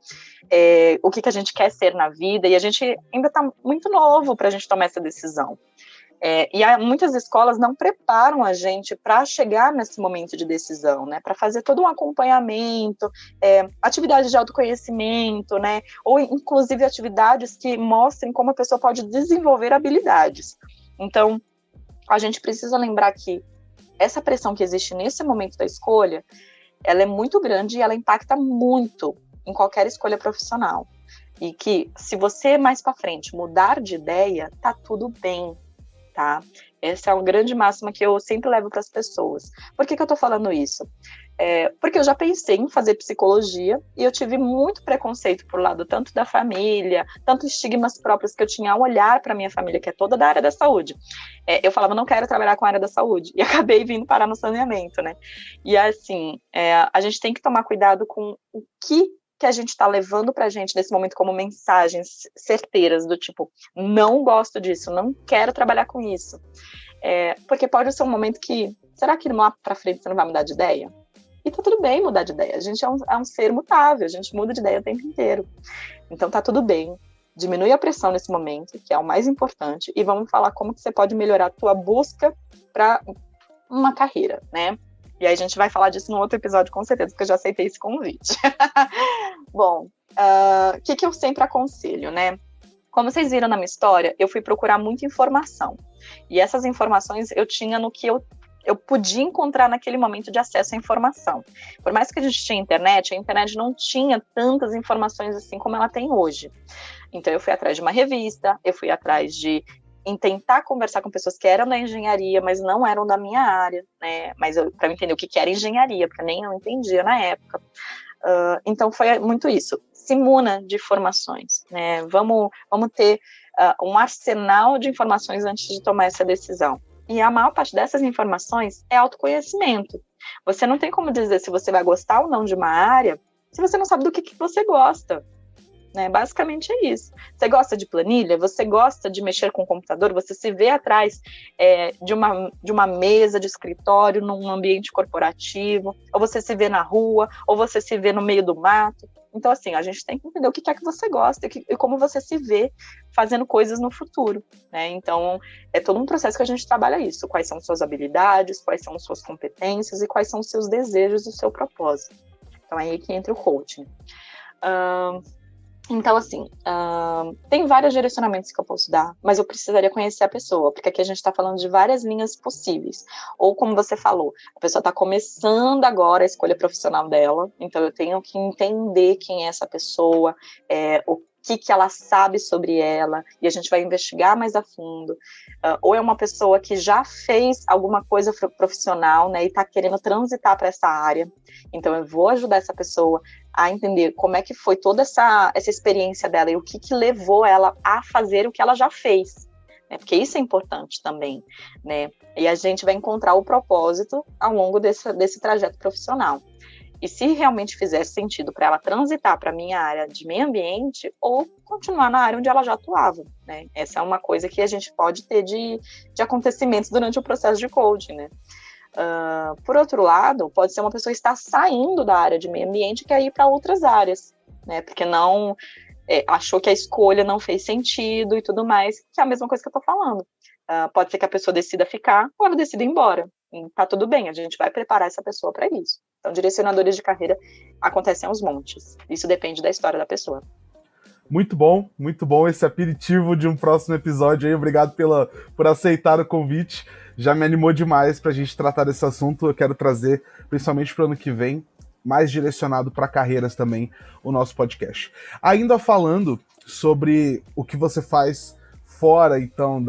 o que a gente quer ser na vida, e a gente ainda está muito novo para a gente tomar essa decisão. E muitas escolas não preparam a gente para chegar nesse momento de decisão, né? Para fazer todo um acompanhamento, atividades de autoconhecimento, né? Ou inclusive atividades que mostrem como a pessoa pode desenvolver habilidades. Então, a gente precisa lembrar que essa pressão que existe nesse momento da escolha, ela é muito grande e ela impacta muito em qualquer escolha profissional. E que se você mais para frente mudar de ideia, tá tudo bem. Tá? Essa é uma grande máxima que eu sempre levo para as pessoas. Por que eu tô falando isso? Porque eu já pensei em fazer psicologia e eu tive muito preconceito por lado tanto da família, tanto estigmas próprios que eu tinha ao olhar para minha família, que é toda da área da saúde. Eu falava, não quero trabalhar com a área da saúde, e acabei vindo parar no saneamento, né? E assim, a gente tem que tomar cuidado com o que a gente está levando para a gente nesse momento como mensagens certeiras do tipo, não gosto disso, não quero trabalhar com isso. Porque pode ser um momento que, será que lá para frente você não vai mudar de ideia? E tá tudo bem mudar de ideia, a gente é um ser mutável, a gente muda de ideia o tempo inteiro. Então tá tudo bem, diminui a pressão nesse momento, que é o mais importante, e vamos falar como que você pode melhorar a tua busca para uma carreira, né? E aí a gente vai falar disso num outro episódio, com certeza, porque eu já aceitei esse convite. Bom, o que eu sempre aconselho, né? Como vocês viram na minha história, eu fui procurar muita informação. E essas informações eu tinha no que eu podia encontrar naquele momento de acesso à informação. Por mais que a gente tinha internet, a internet não tinha tantas informações assim como ela tem hoje. Então eu fui atrás de uma revista, eu fui atrás de tentar conversar com pessoas que eram da engenharia, mas não eram da minha área, né? Mas para eu entender o que era engenharia, porque nem eu entendia na época. Então foi muito isso. Se muna de informações, né? Vamos ter um arsenal de informações antes de tomar essa decisão. E a maior parte dessas informações é autoconhecimento. Você não tem como dizer se você vai gostar ou não de uma área se você não sabe do que você gosta. Né? Basicamente é isso. Você gosta de planilha? Você gosta de mexer com o computador? Você se vê atrás de uma mesa de escritório num ambiente corporativo? Ou você se vê na rua? Ou você se vê no meio do mato? Então, assim, a gente tem que entender o que é que você gosta e como você se vê fazendo coisas no futuro, né? Então, é todo um processo que a gente trabalha isso. Quais são suas habilidades, quais são suas competências e quais são os seus desejos e o seu propósito. Então, é aí que entra o coaching. Então, assim, tem vários direcionamentos que eu posso dar, mas eu precisaria conhecer a pessoa, porque aqui a gente está falando de várias linhas possíveis. Ou, como você falou, a pessoa está começando agora a escolha profissional dela, então eu tenho que entender quem é essa pessoa, o que ela sabe sobre ela, e a gente vai investigar mais a fundo. Ou é uma pessoa que já fez alguma coisa profissional, né, e está querendo transitar para essa área, então eu vou ajudar essa pessoa a entender como é que foi toda essa experiência dela e o que levou ela a fazer o que ela já fez, né? Porque isso é importante também, né? E a gente vai encontrar o propósito ao longo desse trajeto profissional. E se realmente fizesse sentido para ela transitar para a minha área de meio ambiente ou continuar na área onde ela já atuava, né? Essa é uma coisa que a gente pode ter de acontecimentos durante o processo de coaching, né? Por outro lado, pode ser uma pessoa que está saindo da área de meio ambiente e quer ir para outras áreas, né? Porque não achou que a escolha não fez sentido e tudo mais, que é a mesma coisa que eu estou falando. Pode ser que a pessoa decida ficar ou ela decida ir embora. E tá tudo bem, a gente vai preparar essa pessoa para isso. Então, direcionadores de carreira acontecem aos montes. Isso depende da história da pessoa. Muito bom esse aperitivo de um próximo episódio aí. Obrigado por aceitar o convite. Já me animou demais pra gente tratar desse assunto. Eu quero trazer, principalmente pro ano que vem, mais direcionado para carreiras também, o nosso podcast. Ainda falando sobre o que você faz fora, então,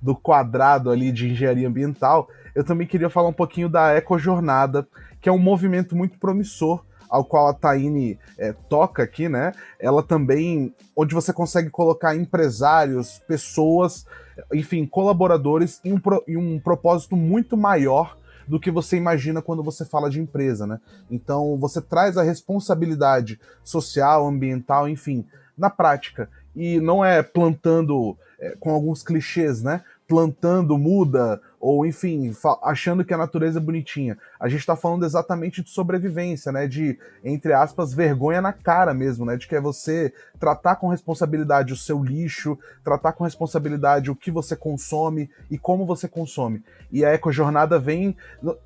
do quadrado ali de engenharia ambiental, eu também queria falar um pouquinho da Ecojornada, que é um movimento muito promissor, ao qual a Taine toca aqui, né? Ela também, onde você consegue colocar empresários, pessoas, enfim, colaboradores em um propósito muito maior do que você imagina quando você fala de empresa, né? Então, você traz a responsabilidade social, ambiental, enfim, na prática. E não é plantando, com alguns clichês, né? Plantando muda, ou enfim, achando que a natureza é bonitinha. A gente tá falando exatamente de sobrevivência, né? De, entre aspas, vergonha na cara mesmo, né? De que é você tratar com responsabilidade o seu lixo, tratar com responsabilidade o que você consome e como você consome. E a Ecojornada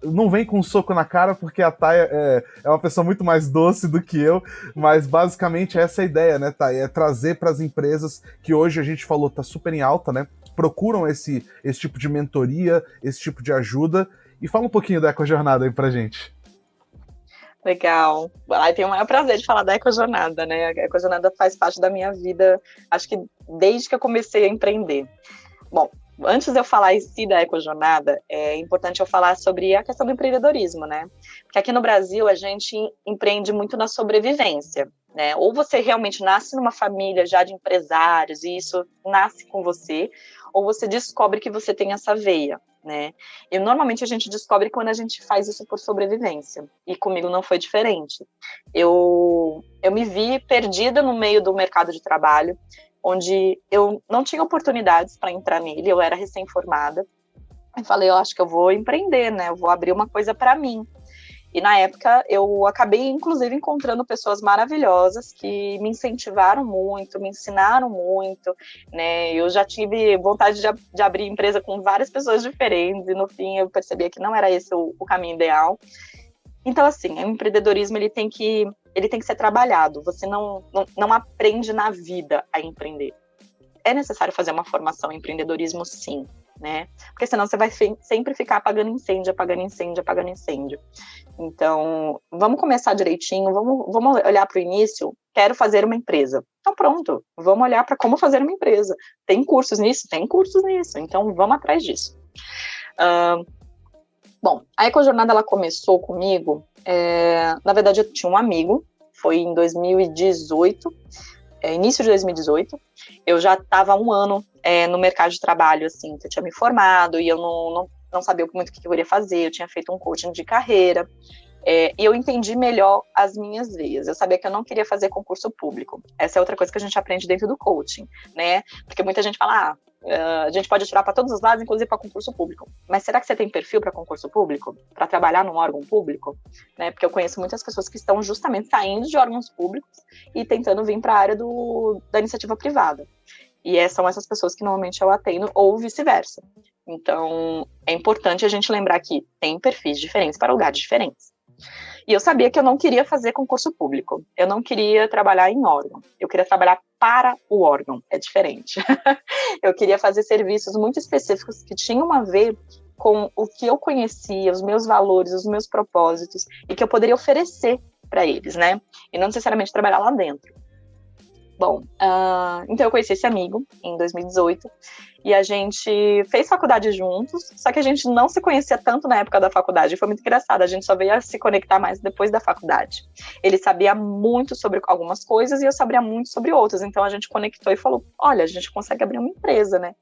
não vem com um soco na cara, porque a Thay é uma pessoa muito mais doce do que eu, mas basicamente essa é a ideia, né, Thay? É trazer para as empresas que hoje a gente falou tá super em alta, né? Procuram esse tipo de mentoria, esse tipo de ajuda. E fala um pouquinho da Ecojornada aí pra gente. Legal. Tenho o maior prazer de falar da Ecojornada, né? A Ecojornada faz parte da minha vida, acho que desde que eu comecei a empreender. Bom, antes de eu falar em si da Ecojornada, é importante eu falar sobre a questão do empreendedorismo, né? Porque aqui no Brasil a gente empreende muito na sobrevivência, né? Ou você realmente nasce numa família já de empresários e isso nasce com você, ou você descobre que você tem essa veia, né? E normalmente a gente descobre quando a gente faz isso por sobrevivência. E comigo não foi diferente. Eu me vi perdida no meio do mercado de trabalho, onde eu não tinha oportunidades para entrar nele, eu era recém-formada. Eu falei, eu acho que eu vou empreender, né? Eu vou abrir uma coisa para mim. E na época eu acabei, inclusive, encontrando pessoas maravilhosas que me incentivaram muito, me ensinaram muito, né? Eu já tive vontade de abrir empresa com várias pessoas diferentes e no fim eu percebia que não era esse o caminho ideal. Então, assim, o empreendedorismo ele tem que ser trabalhado. Você não aprende na vida a empreender. É necessário fazer uma formação em empreendedorismo, sim, né? Porque senão você vai sempre ficar apagando incêndio. Então, vamos começar direitinho, vamos olhar para o início. Quero fazer uma empresa. Então, pronto, vamos olhar para como fazer uma empresa. Tem cursos nisso? Tem cursos nisso. Então, vamos atrás disso. Bom, a Ecojornada ela começou comigo, na verdade eu tinha um amigo, foi em 2018, início de 2018, eu já estava há um ano no mercado de trabalho, assim, que eu tinha me formado e eu não sabia muito o que eu iria fazer, eu tinha feito um coaching de carreira, e eu entendi melhor as minhas veias. Eu sabia que eu não queria fazer concurso público. Essa é outra coisa que a gente aprende dentro do coaching, né? Porque muita gente fala, A gente pode tirar para todos os lados, inclusive para concurso público. Mas será que você tem perfil para concurso público? Para trabalhar num órgão público? Né? Porque eu conheço muitas pessoas que estão justamente saindo de órgãos públicos e tentando vir para a área da iniciativa privada. E são essas pessoas que normalmente eu atendo, ou vice-versa. Então, é importante a gente lembrar que tem perfis diferentes para lugares diferentes. E eu sabia que eu não queria fazer concurso público. Eu não queria trabalhar em órgão. Eu queria trabalhar para o órgão. É diferente. Eu queria fazer serviços muito específicos que tinham a ver com o que eu conhecia, os meus valores, os meus propósitos, e que eu poderia oferecer para eles, né? E não necessariamente trabalhar lá dentro. Bom, então eu conheci esse amigo em 2018 e a gente fez faculdade juntos, só que a gente não se conhecia tanto na época da faculdade, foi muito engraçado, a gente só veio a se conectar mais depois da faculdade. Ele sabia muito sobre algumas coisas e eu sabia muito sobre outras, então a gente conectou e falou, olha, a gente consegue abrir uma empresa, né?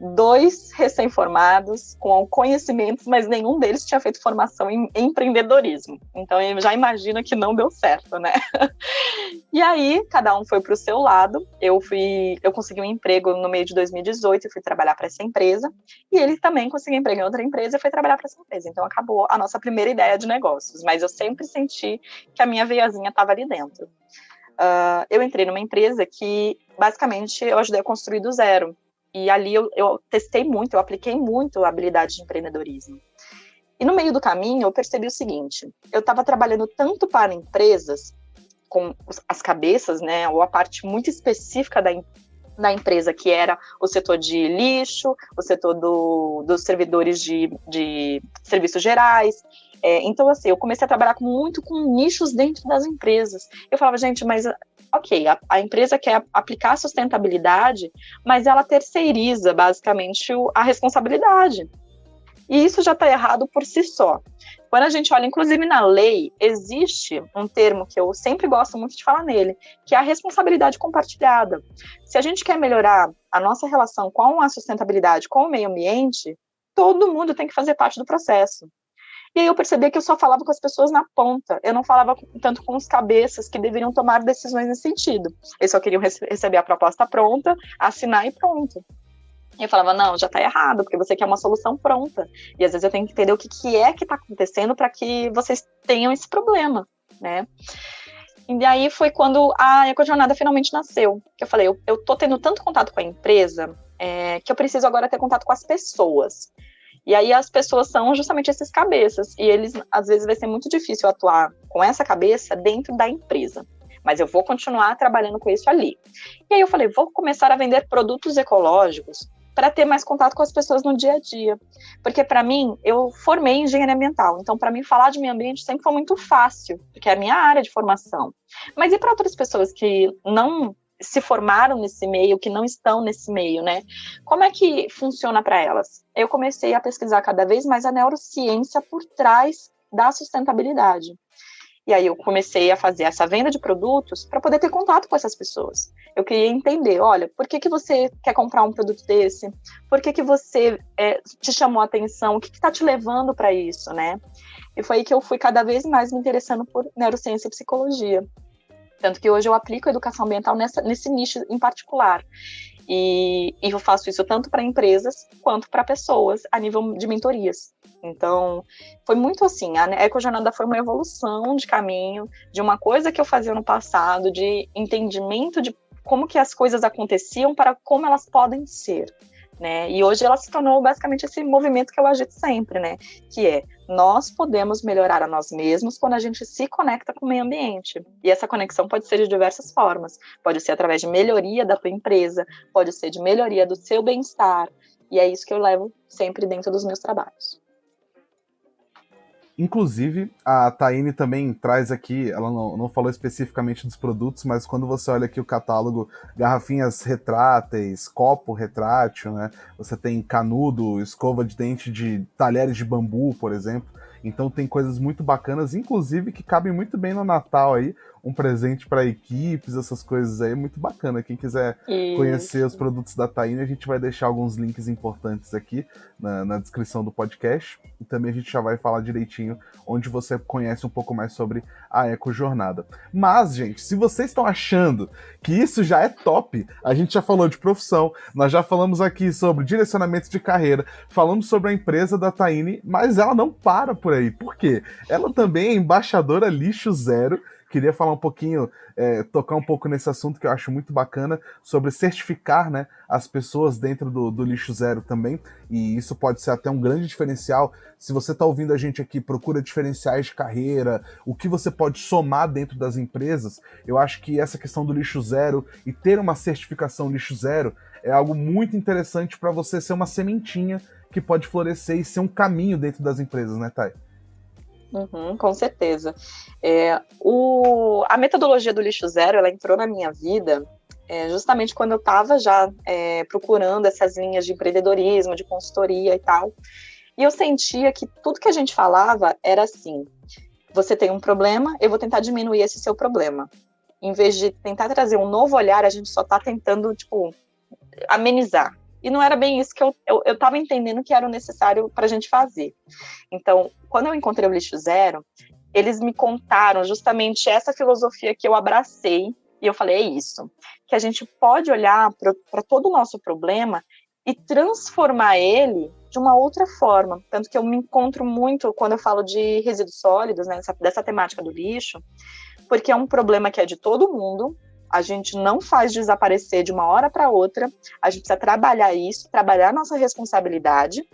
2 recém-formados, com conhecimentos, mas nenhum deles tinha feito formação em empreendedorismo. Então, eu já imagino que não deu certo, né? E aí, cada um foi para o seu lado. Eu consegui um emprego no meio de 2018 e fui trabalhar para essa empresa. E ele também conseguiu emprego em outra empresa e foi trabalhar para essa empresa. Então, acabou a nossa primeira ideia de negócios. Mas eu sempre senti que a minha veiazinha estava ali dentro. Eu entrei numa empresa que, basicamente, eu ajudei a construir do zero. E ali eu testei muito, eu apliquei muito a habilidade de empreendedorismo. E no meio do caminho eu percebi o seguinte, eu estava trabalhando tanto para empresas, com as cabeças, né, ou a parte muito específica da empresa, que era o setor de lixo, o setor dos servidores de serviços gerais. Então, assim, eu comecei a trabalhar muito com nichos dentro das empresas. Eu falava, gente, mas ok, a empresa quer aplicar a sustentabilidade, mas ela terceiriza, basicamente, a responsabilidade. E isso já está errado por si só. Quando a gente olha, inclusive na lei, existe um termo que eu sempre gosto muito de falar nele, que é a responsabilidade compartilhada. Se a gente quer melhorar a nossa relação com a sustentabilidade, com o meio ambiente, todo mundo tem que fazer parte do processo. E aí eu percebi que eu só falava com as pessoas na ponta, eu não falava tanto com os cabeças que deveriam tomar decisões nesse sentido. Eles só queriam receber a proposta pronta, assinar e pronto. E eu falava, não, já tá errado, porque você quer uma solução pronta. E às vezes eu tenho que entender o que é que tá acontecendo para que vocês tenham esse problema, né? E aí foi quando a Ecojornada finalmente nasceu. Que eu falei, eu tô tendo tanto contato com a empresa, que eu preciso agora ter contato com as pessoas. E aí as pessoas são justamente esses cabeças, e eles, às vezes, vai ser muito difícil atuar com essa cabeça dentro da empresa. Mas eu vou continuar trabalhando com isso ali. E aí eu falei, vou começar a vender produtos ecológicos para ter mais contato com as pessoas no dia a dia. Porque, para mim, eu formei em engenharia ambiental, então, para mim, falar de meio ambiente sempre foi muito fácil, porque é a minha área de formação. Mas e para outras pessoas que não se formaram nesse meio, que não estão nesse meio, né? Como é que funciona para elas? Eu comecei a pesquisar cada vez mais a neurociência por trás da sustentabilidade. E aí eu comecei a fazer essa venda de produtos para poder ter contato com essas pessoas. Eu queria entender, olha, por que você quer comprar um produto desse? Por que você te chamou a atenção? O que está te levando para isso, né? E foi aí que eu fui cada vez mais me interessando por neurociência e psicologia. Tanto que hoje eu aplico a educação ambiental nesse nicho em particular. E eu faço isso tanto para empresas quanto para pessoas a nível de mentorias. Então, foi muito assim, a Ecojornada foi uma evolução de caminho, de uma coisa que eu fazia no passado, de entendimento de como que as coisas aconteciam para como elas podem ser. Né? E hoje ela se tornou basicamente esse movimento que eu agito sempre, né? Que é, nós podemos melhorar a nós mesmos quando a gente se conecta com o meio ambiente. E essa conexão pode ser de diversas formas. Pode ser através de melhoria da tua empresa, pode ser de melhoria do seu bem-estar. E é isso que eu levo sempre dentro dos meus trabalhos. Inclusive, a Taine também traz aqui, ela não falou especificamente dos produtos, mas quando você olha aqui o catálogo, garrafinhas retráteis, copo retrátil, né? Você tem canudo, escova de dente de talheres de bambu, por exemplo. Então tem coisas muito bacanas, inclusive que cabem muito bem no Natal aí. um presente para equipes, essas coisas aí, é muito bacana. Quem quiser conhecer os produtos da Taine, a gente vai deixar alguns links importantes aqui na descrição do podcast, e também a gente já vai falar direitinho onde você conhece um pouco mais sobre a Ecojornada. Mas, gente, se vocês estão achando que isso já é top, a gente já falou de profissão, nós já falamos aqui sobre direcionamento de carreira, falamos sobre a empresa da Taine, mas ela não para por aí. Por quê? Ela também é embaixadora Lixo Zero. Queria falar um pouquinho, tocar um pouco nesse assunto que eu acho muito bacana, sobre certificar, né, as pessoas dentro do Lixo Zero também, e isso pode ser até um grande diferencial. Se você está ouvindo a gente aqui, procura diferenciais de carreira, o que você pode somar dentro das empresas, eu acho que essa questão do Lixo Zero e ter uma certificação Lixo Zero é algo muito interessante para você ser uma sementinha que pode florescer e ser um caminho dentro das empresas, né, Thay? Com certeza. A metodologia do Lixo Zero, ela entrou na minha vida justamente quando eu estava já procurando essas linhas de empreendedorismo, de consultoria e tal. E eu sentia que tudo que a gente falava era assim: você tem um problema, eu vou tentar diminuir esse seu problema. Em vez de tentar trazer um novo olhar, a gente só está tentando, amenizar. E não era bem isso que eu estava entendendo que era o necessário para a gente fazer. Então, quando eu encontrei o Lixo Zero, eles me contaram justamente essa filosofia que eu abracei, e eu falei, é isso, que a gente pode olhar para todo o nosso problema e transformar ele de uma outra forma. Tanto que eu me encontro muito quando eu falo de resíduos sólidos, né, dessa temática do lixo, porque é um problema que é de todo mundo. A gente não faz desaparecer de uma hora para outra, a gente precisa trabalhar isso, trabalhar nossa responsabilidade,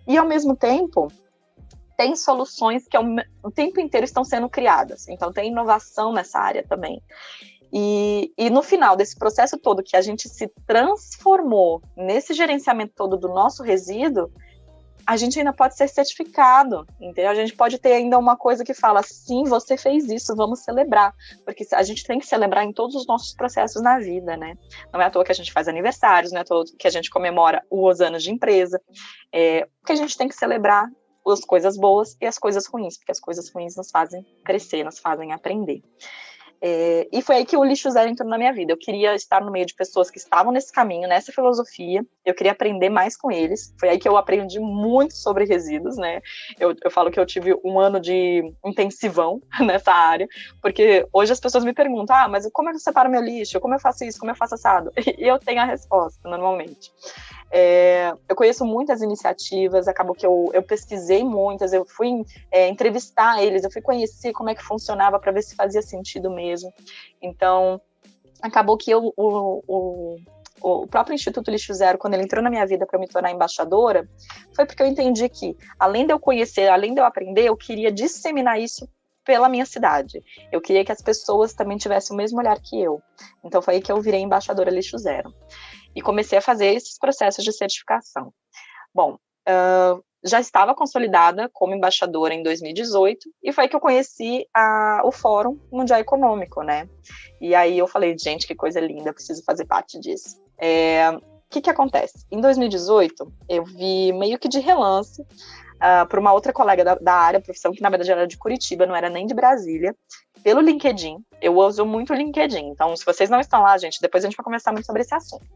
e ao mesmo tempo tem soluções que o tempo inteiro estão sendo criadas, então tem inovação nessa área também. E no final desse processo todo que a gente se transformou nesse gerenciamento todo do nosso resíduo, a gente ainda pode ser certificado, entendeu? A gente pode ter ainda uma coisa que fala, sim, você fez isso, vamos celebrar, porque a gente tem que celebrar em todos os nossos processos na vida, né? Não é à toa que a gente faz aniversários, não é à toa que a gente comemora os anos de empresa, porque a gente tem que celebrar as coisas boas e as coisas ruins, porque as coisas ruins nos fazem crescer, nos fazem aprender. E foi aí que o Lixo Zero entrou na minha vida. Eu queria estar no meio de pessoas que estavam nesse caminho, nessa filosofia. Eu queria aprender mais com eles. Foi aí que eu aprendi muito sobre resíduos, né? Eu falo que eu tive um ano de intensivão nessa área, porque hoje as pessoas me perguntam, mas como é que eu separo meu lixo? Como eu faço isso? Como eu faço assado? E eu tenho a resposta, normalmente. Eu conheço muitas iniciativas, acabou que eu pesquisei muitas, eu fui entrevistar eles, eu fui conhecer como é que funcionava para ver se fazia sentido mesmo. Então, acabou que o próprio Instituto Lixo Zero, quando ele entrou na minha vida para me tornar embaixadora, foi porque eu entendi que, além de eu conhecer, além de eu aprender, eu queria disseminar isso pela minha cidade. Eu queria que as pessoas também tivessem o mesmo olhar que eu. Então, foi aí que eu virei embaixadora Lixo Zero. E comecei a fazer esses processos de certificação. Bom, já estava consolidada como embaixadora em 2018, e foi aí que eu conheci o Fórum Mundial Econômico, né? E aí eu falei, gente, que coisa linda, eu preciso fazer parte disso. O que acontece? Em 2018, eu vi meio que de relance, por uma outra colega da área, profissão, que na verdade era de Curitiba, não era nem de Brasília, pelo LinkedIn. Eu uso muito o LinkedIn, então se vocês não estão lá, gente, depois a gente vai conversar muito sobre esse assunto.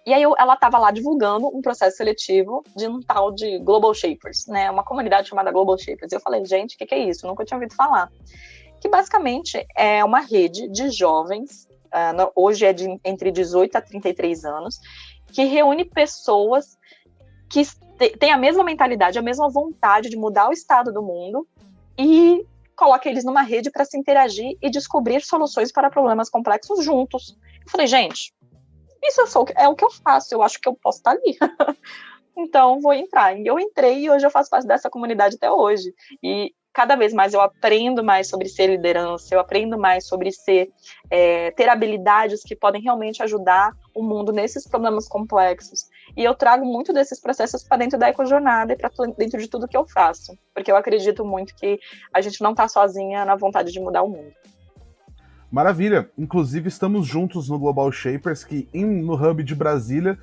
E aí ela estava lá divulgando um processo seletivo de um tal de Global Shapers, né, uma comunidade chamada Global Shapers. E eu falei, gente, o que é isso? Eu nunca tinha ouvido falar. Que basicamente é uma rede de jovens, hoje é entre 18 a 33 anos, que reúne pessoas que têm a mesma mentalidade, a mesma vontade de mudar o estado do mundo, e coloca eles numa rede para se interagir e descobrir soluções para problemas complexos juntos. Eu falei, gente, isso é o que eu faço, eu acho que eu posso estar ali. Então, vou entrar. E eu entrei e hoje eu faço parte dessa comunidade até hoje. E cada vez mais eu aprendo mais sobre ser liderança, eu aprendo mais sobre ter habilidades que podem realmente ajudar o mundo nesses problemas complexos. E eu trago muito desses processos para dentro da Ecojornada e para dentro de tudo que eu faço. Porque eu acredito muito que a gente não está sozinha na vontade de mudar o mundo. Maravilha! Inclusive, estamos juntos no Global Shapers, que no Hub de Brasília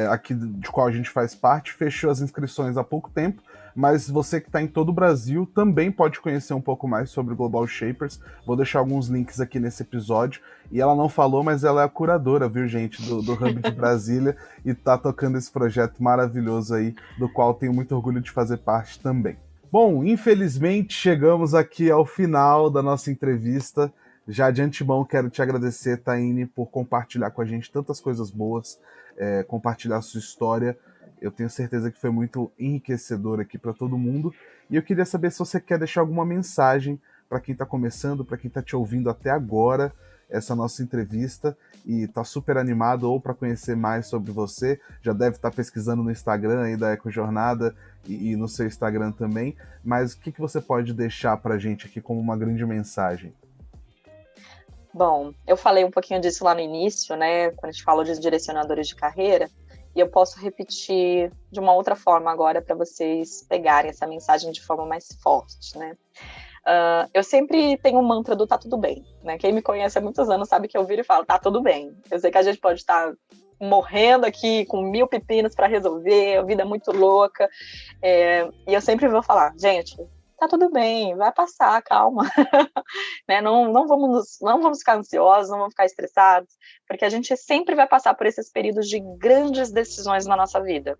aqui de qual a gente faz parte, fechou as inscrições há pouco tempo, mas você que está em todo o Brasil também pode conhecer um pouco mais sobre o Global Shapers. Vou deixar alguns links aqui nesse episódio. E ela não falou, mas ela é a curadora, viu, gente, do Hub de Brasília, e tá tocando esse projeto maravilhoso aí, do qual tenho muito orgulho de fazer parte também. Bom, infelizmente chegamos aqui ao final da nossa entrevista. Já de antemão quero te agradecer, Thaíne, por compartilhar com a gente tantas coisas boas, compartilhar a sua história. Eu tenho certeza que foi muito enriquecedor aqui para todo mundo. E eu queria saber se você quer deixar alguma mensagem para quem está começando, para quem está te ouvindo até agora, essa nossa entrevista, e está super animado ou para conhecer mais sobre você. Já deve estar pesquisando no Instagram aí da Ecojornada e no seu Instagram também. Mas o que você pode deixar para a gente aqui como uma grande mensagem? Bom, eu falei um pouquinho disso lá no início, né, quando a gente falou de direcionadores de carreira, e eu posso repetir de uma outra forma agora para vocês pegarem essa mensagem de forma mais forte, né? Eu sempre tenho um mantra do tá tudo bem, né? Quem me conhece há muitos anos sabe que eu viro e falo, tá tudo bem. Eu sei que a gente pode estar morrendo aqui com 1000 pepinos para resolver, a vida é muito louca, e eu sempre vou falar, gente, tá tudo bem, vai passar, calma. Né? Não vamos ficar ansiosos, não vamos ficar estressados, porque a gente sempre vai passar por esses períodos de grandes decisões na nossa vida.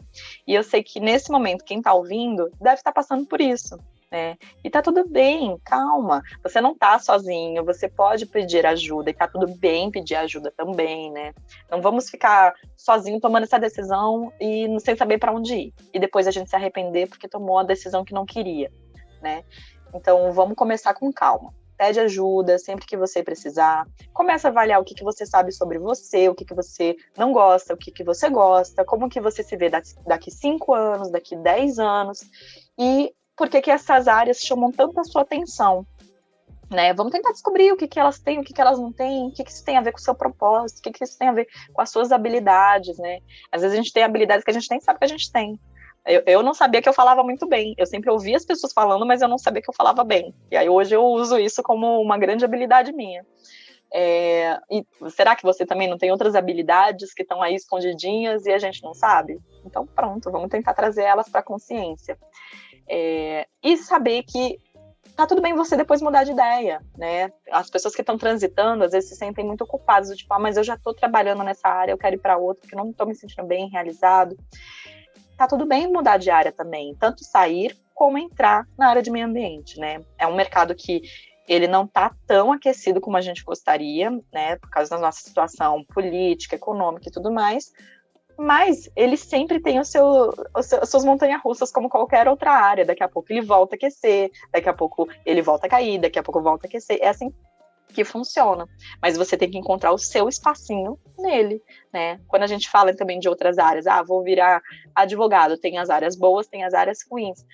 E eu sei que nesse momento, quem está ouvindo deve estar passando por isso. Né? E tá tudo bem, calma. Você não tá sozinho, você pode pedir ajuda, e tá tudo bem pedir ajuda também, né? Não vamos ficar sozinho tomando essa decisão e sem saber para onde ir. E depois a gente se arrepender porque tomou a decisão que não queria. Né? Então vamos começar com calma, pede ajuda sempre que você precisar, começa a avaliar o que você sabe sobre você, o que você não gosta, o que você gosta, como que você se vê daqui 5 anos, daqui 10 anos, e por que essas áreas chamam tanto a sua atenção, né? Vamos tentar descobrir o que elas têm, o que elas não têm, o que isso tem a ver com o seu propósito, o que isso tem a ver com as suas habilidades, né? Às vezes a gente tem habilidades que a gente nem sabe que a gente tem. Eu não sabia que eu falava muito bem. Eu sempre ouvia as pessoas falando, mas eu não sabia que eu falava bem. E aí hoje eu uso isso como uma grande habilidade minha. E será que você também não tem outras habilidades que estão aí escondidinhas e a gente não sabe? Então pronto, vamos tentar trazer elas para a consciência. E saber que tá tudo bem você depois mudar de ideia, né? As pessoas que estão transitando, às vezes se sentem muito ocupadas, tipo, mas eu já estou trabalhando nessa área, eu quero ir para outra, porque não estou me sentindo bem realizado. Tá tudo bem mudar de área também, tanto sair como entrar na área de meio ambiente, né? É um mercado que ele não tá tão aquecido como a gente gostaria, né? Por causa da nossa situação política, econômica e tudo mais, mas ele sempre tem as suas montanhas-russas como qualquer outra área. Daqui a pouco ele volta a aquecer, daqui a pouco ele volta a cair, daqui a pouco volta a aquecer. É assim que funciona, mas você tem que encontrar o seu espacinho nele, né? Quando a gente fala também de outras áreas, vou virar advogado, tem as áreas boas, tem as áreas ruins,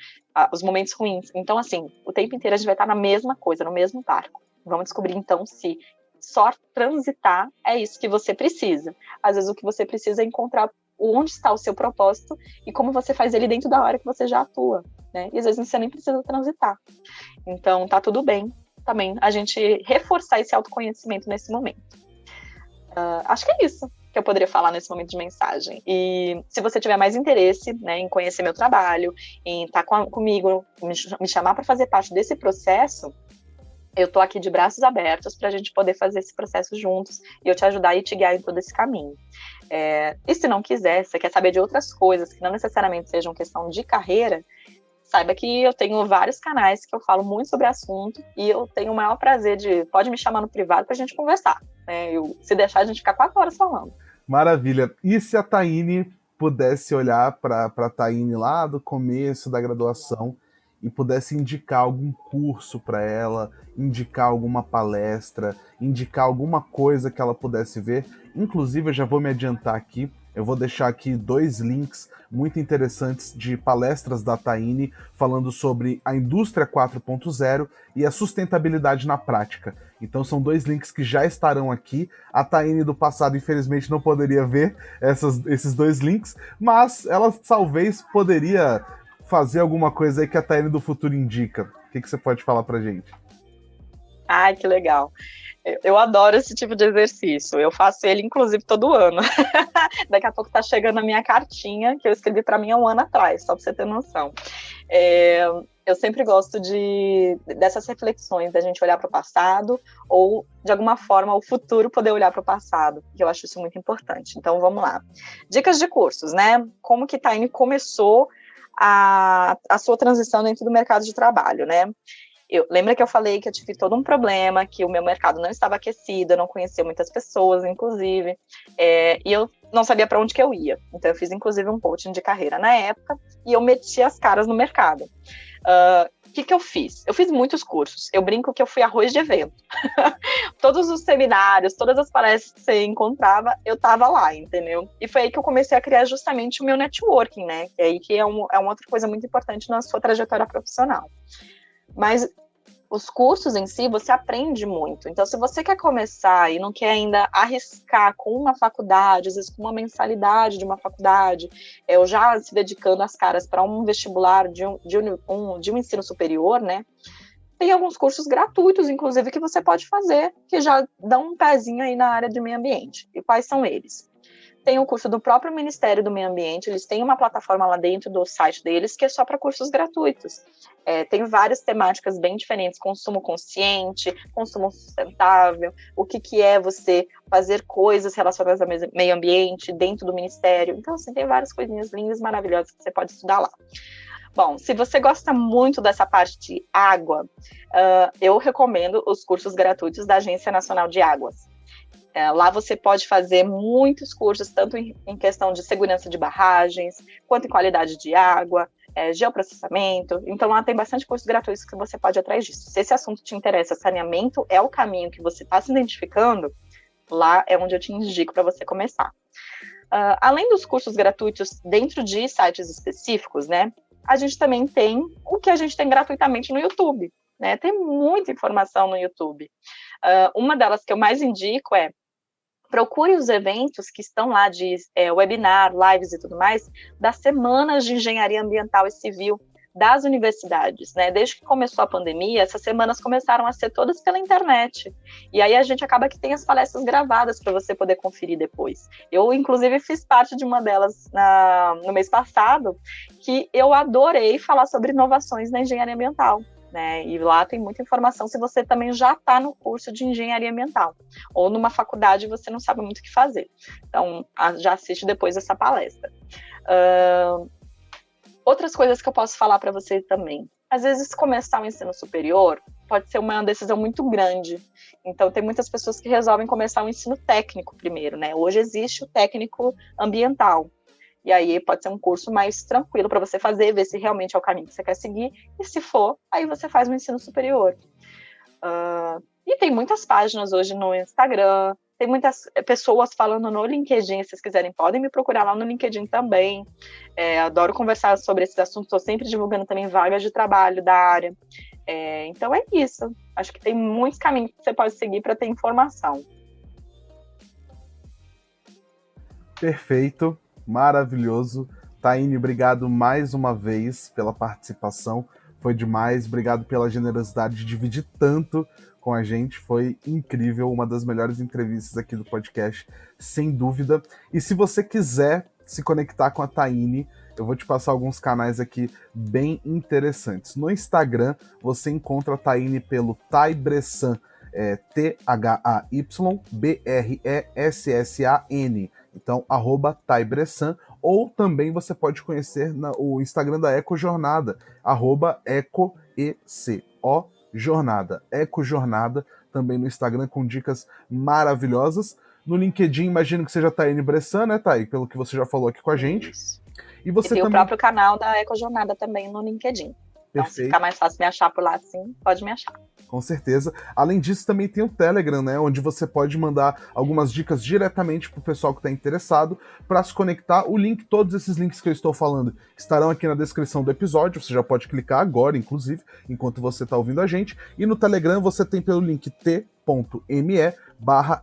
os momentos ruins. Então, assim, o tempo inteiro a gente vai estar na mesma coisa, no mesmo barco. Vamos descobrir, então, se só transitar é isso que você precisa. Às vezes o que você precisa é encontrar onde está o seu propósito e como você faz ele dentro da área que você já atua, né? E às vezes você nem precisa transitar. Então, tá tudo bem também a gente reforçar esse autoconhecimento nesse momento. Acho que é isso que eu poderia falar nesse momento de mensagem. E se você tiver mais interesse, né, em conhecer meu trabalho, em estar comigo, me chamar para fazer parte desse processo, eu tô aqui de braços abertos para a gente poder fazer esse processo juntos e eu te ajudar e te guiar em todo esse caminho. E se não quiser, você quer saber de outras coisas que não necessariamente sejam questão de carreira, saiba que eu tenho vários canais que eu falo muito sobre o assunto e eu tenho o maior prazer pode me chamar no privado pra gente conversar, né? Se deixar, a gente ficar 4 horas falando. Maravilha. E se a Thaíne pudesse olhar para a Thaíne lá do começo da graduação e pudesse indicar algum curso para ela, indicar alguma palestra, indicar alguma coisa que ela pudesse ver, inclusive eu já vou me adiantar aqui, eu vou deixar aqui 2 links muito interessantes de palestras da Thaíne falando sobre a indústria 4.0 e a sustentabilidade na prática. Então são 2 links que já estarão aqui. A Thaíne do passado, infelizmente, não poderia ver esses 2 links, mas ela talvez poderia fazer alguma coisa aí que a Thaíne do futuro indica. O que você pode falar pra gente? Ai, que legal. Eu adoro esse tipo de exercício. Eu faço ele, inclusive, todo ano. Daqui a pouco tá chegando a minha cartinha, que eu escrevi para mim há um ano atrás, só para você ter noção. Eu sempre gosto dessas reflexões, da gente olhar para o passado, ou, de alguma forma, o futuro poder olhar para o passado, que eu acho isso muito importante. Então, vamos lá. Dicas de cursos, né? Como que Taine começou a sua transição dentro do mercado de trabalho, né? Lembra que eu falei que eu tive todo um problema, que o meu mercado não estava aquecido, eu não conhecia muitas pessoas, inclusive, e eu não sabia para onde que eu ia. Então, eu fiz, inclusive, um coaching de carreira na época, e eu meti as caras no mercado. O que eu fiz? Eu fiz muitos cursos. Eu brinco que eu fui arroz de evento. Todos os seminários, todas as palestras que você encontrava, eu estava lá, entendeu? E foi aí que eu comecei a criar justamente o meu networking, né? Que é uma outra coisa muito importante na sua trajetória profissional. Mas os cursos em si, você aprende muito. Então, se você quer começar e não quer ainda arriscar com uma faculdade, às vezes com uma mensalidade de uma faculdade, ou já se dedicando as caras para um vestibular de um ensino superior, né? Tem alguns cursos gratuitos, inclusive, que você pode fazer, que já dão um pezinho aí na área de meio ambiente. E quais são eles? Tem o curso do próprio Ministério do Meio Ambiente, eles têm uma plataforma lá dentro do site deles que é só para cursos gratuitos. Tem várias temáticas bem diferentes, consumo consciente, consumo sustentável, o que é você fazer coisas relacionadas ao meio ambiente dentro do Ministério. Então, assim, tem várias coisinhas lindas, maravilhosas que você pode estudar lá. Bom, se você gosta muito dessa parte de água, eu recomendo os cursos gratuitos da Agência Nacional de Águas. Lá você pode fazer muitos cursos, tanto em questão de segurança de barragens, quanto em qualidade de água, geoprocessamento. Então, lá tem bastante cursos gratuitos que você pode ir atrás disso. Se esse assunto te interessa, saneamento é o caminho que você está se identificando, lá é onde eu te indico para você começar. Além dos cursos gratuitos dentro de sites específicos, né, a gente também tem o que a gente tem gratuitamente no YouTube. Né? Tem muita informação no YouTube. Uma delas que eu mais indico procure os eventos que estão lá de webinar, lives e tudo mais, das semanas de engenharia ambiental e civil das universidades, né? Desde que começou a pandemia, essas semanas começaram a ser todas pela internet. E aí a gente acaba que tem as palestras gravadas para você poder conferir depois. Eu, inclusive, fiz parte de uma delas no mês passado, que eu adorei falar sobre inovações na engenharia ambiental. Né? E lá tem muita informação se você também já está no curso de engenharia ambiental ou numa faculdade e você não sabe muito o que fazer. Então, já assiste depois essa palestra. Outras coisas que eu posso falar para você também. Às vezes, começar o ensino superior pode ser uma decisão muito grande. Então, tem muitas pessoas que resolvem começar o ensino técnico primeiro. Né? Hoje existe o técnico ambiental. E aí pode ser um curso mais tranquilo para você fazer, ver se realmente é o caminho que você quer seguir. E se for, aí você faz o ensino superior. E tem muitas páginas hoje no Instagram, tem muitas pessoas falando no LinkedIn, se vocês quiserem, podem me procurar lá no LinkedIn também. Adoro conversar sobre esses assuntos, estou sempre divulgando também vagas de trabalho da área. Então é isso. Acho que tem muitos caminhos que você pode seguir para ter informação. Perfeito. Maravilhoso. Taine, obrigado mais uma vez pela participação. Foi demais. Obrigado pela generosidade de dividir tanto com a gente. Foi incrível. Uma das melhores entrevistas aqui do podcast, sem dúvida. E se você quiser se conectar com a Taine, eu vou te passar alguns canais aqui bem interessantes. No Instagram, você encontra a Taine pelo Thay Bressan, THAYBRESSAN. Então, @Thay Bressan, ou também você pode conhecer o Instagram da Eco Jornada, @EcoECO Eco Jornada, também no Instagram com dicas maravilhosas. No LinkedIn, imagino que seja Taine Bressan, né, Thay? Pelo que você já falou aqui com a gente. Isso. E você tem também... o próprio canal da Eco Jornada também no LinkedIn. Então, se ficar mais fácil me achar por lá, sim, pode me achar. Com certeza. Além disso, também tem o Telegram, né? Onde você pode mandar algumas dicas diretamente pro pessoal que está interessado para se conectar. Todos esses links que eu estou falando estarão aqui na descrição do episódio. Você já pode clicar agora, inclusive, enquanto você está ouvindo a gente. E no Telegram você tem pelo link t.me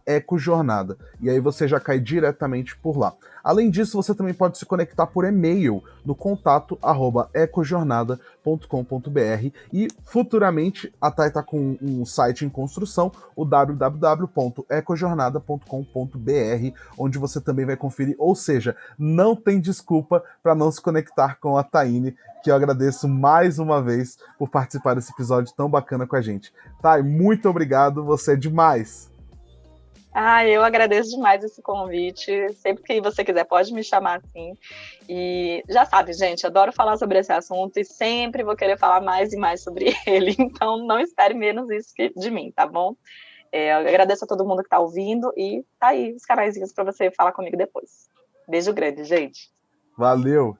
ecojornada. E aí você já cai diretamente por lá. Além disso, você também pode se conectar por e-mail no contato@ecojornada.com.br e futuramente a Thay está com um site em construção, o www.ecojornada.com.br, onde você também vai conferir, ou seja, não tem desculpa para não se conectar com a Thaíne, que eu agradeço mais uma vez por participar desse episódio tão bacana com a gente. Thay, muito obrigado, você é demais! Eu agradeço demais esse convite. Sempre que você quiser, pode me chamar assim. E já sabe, gente, adoro falar sobre esse assunto e sempre vou querer falar mais e mais sobre ele. Então, não espere menos isso de mim, tá bom? Eu agradeço a todo mundo que tá ouvindo e tá aí os canaizinhos para você falar comigo depois. Beijo grande, gente. Valeu!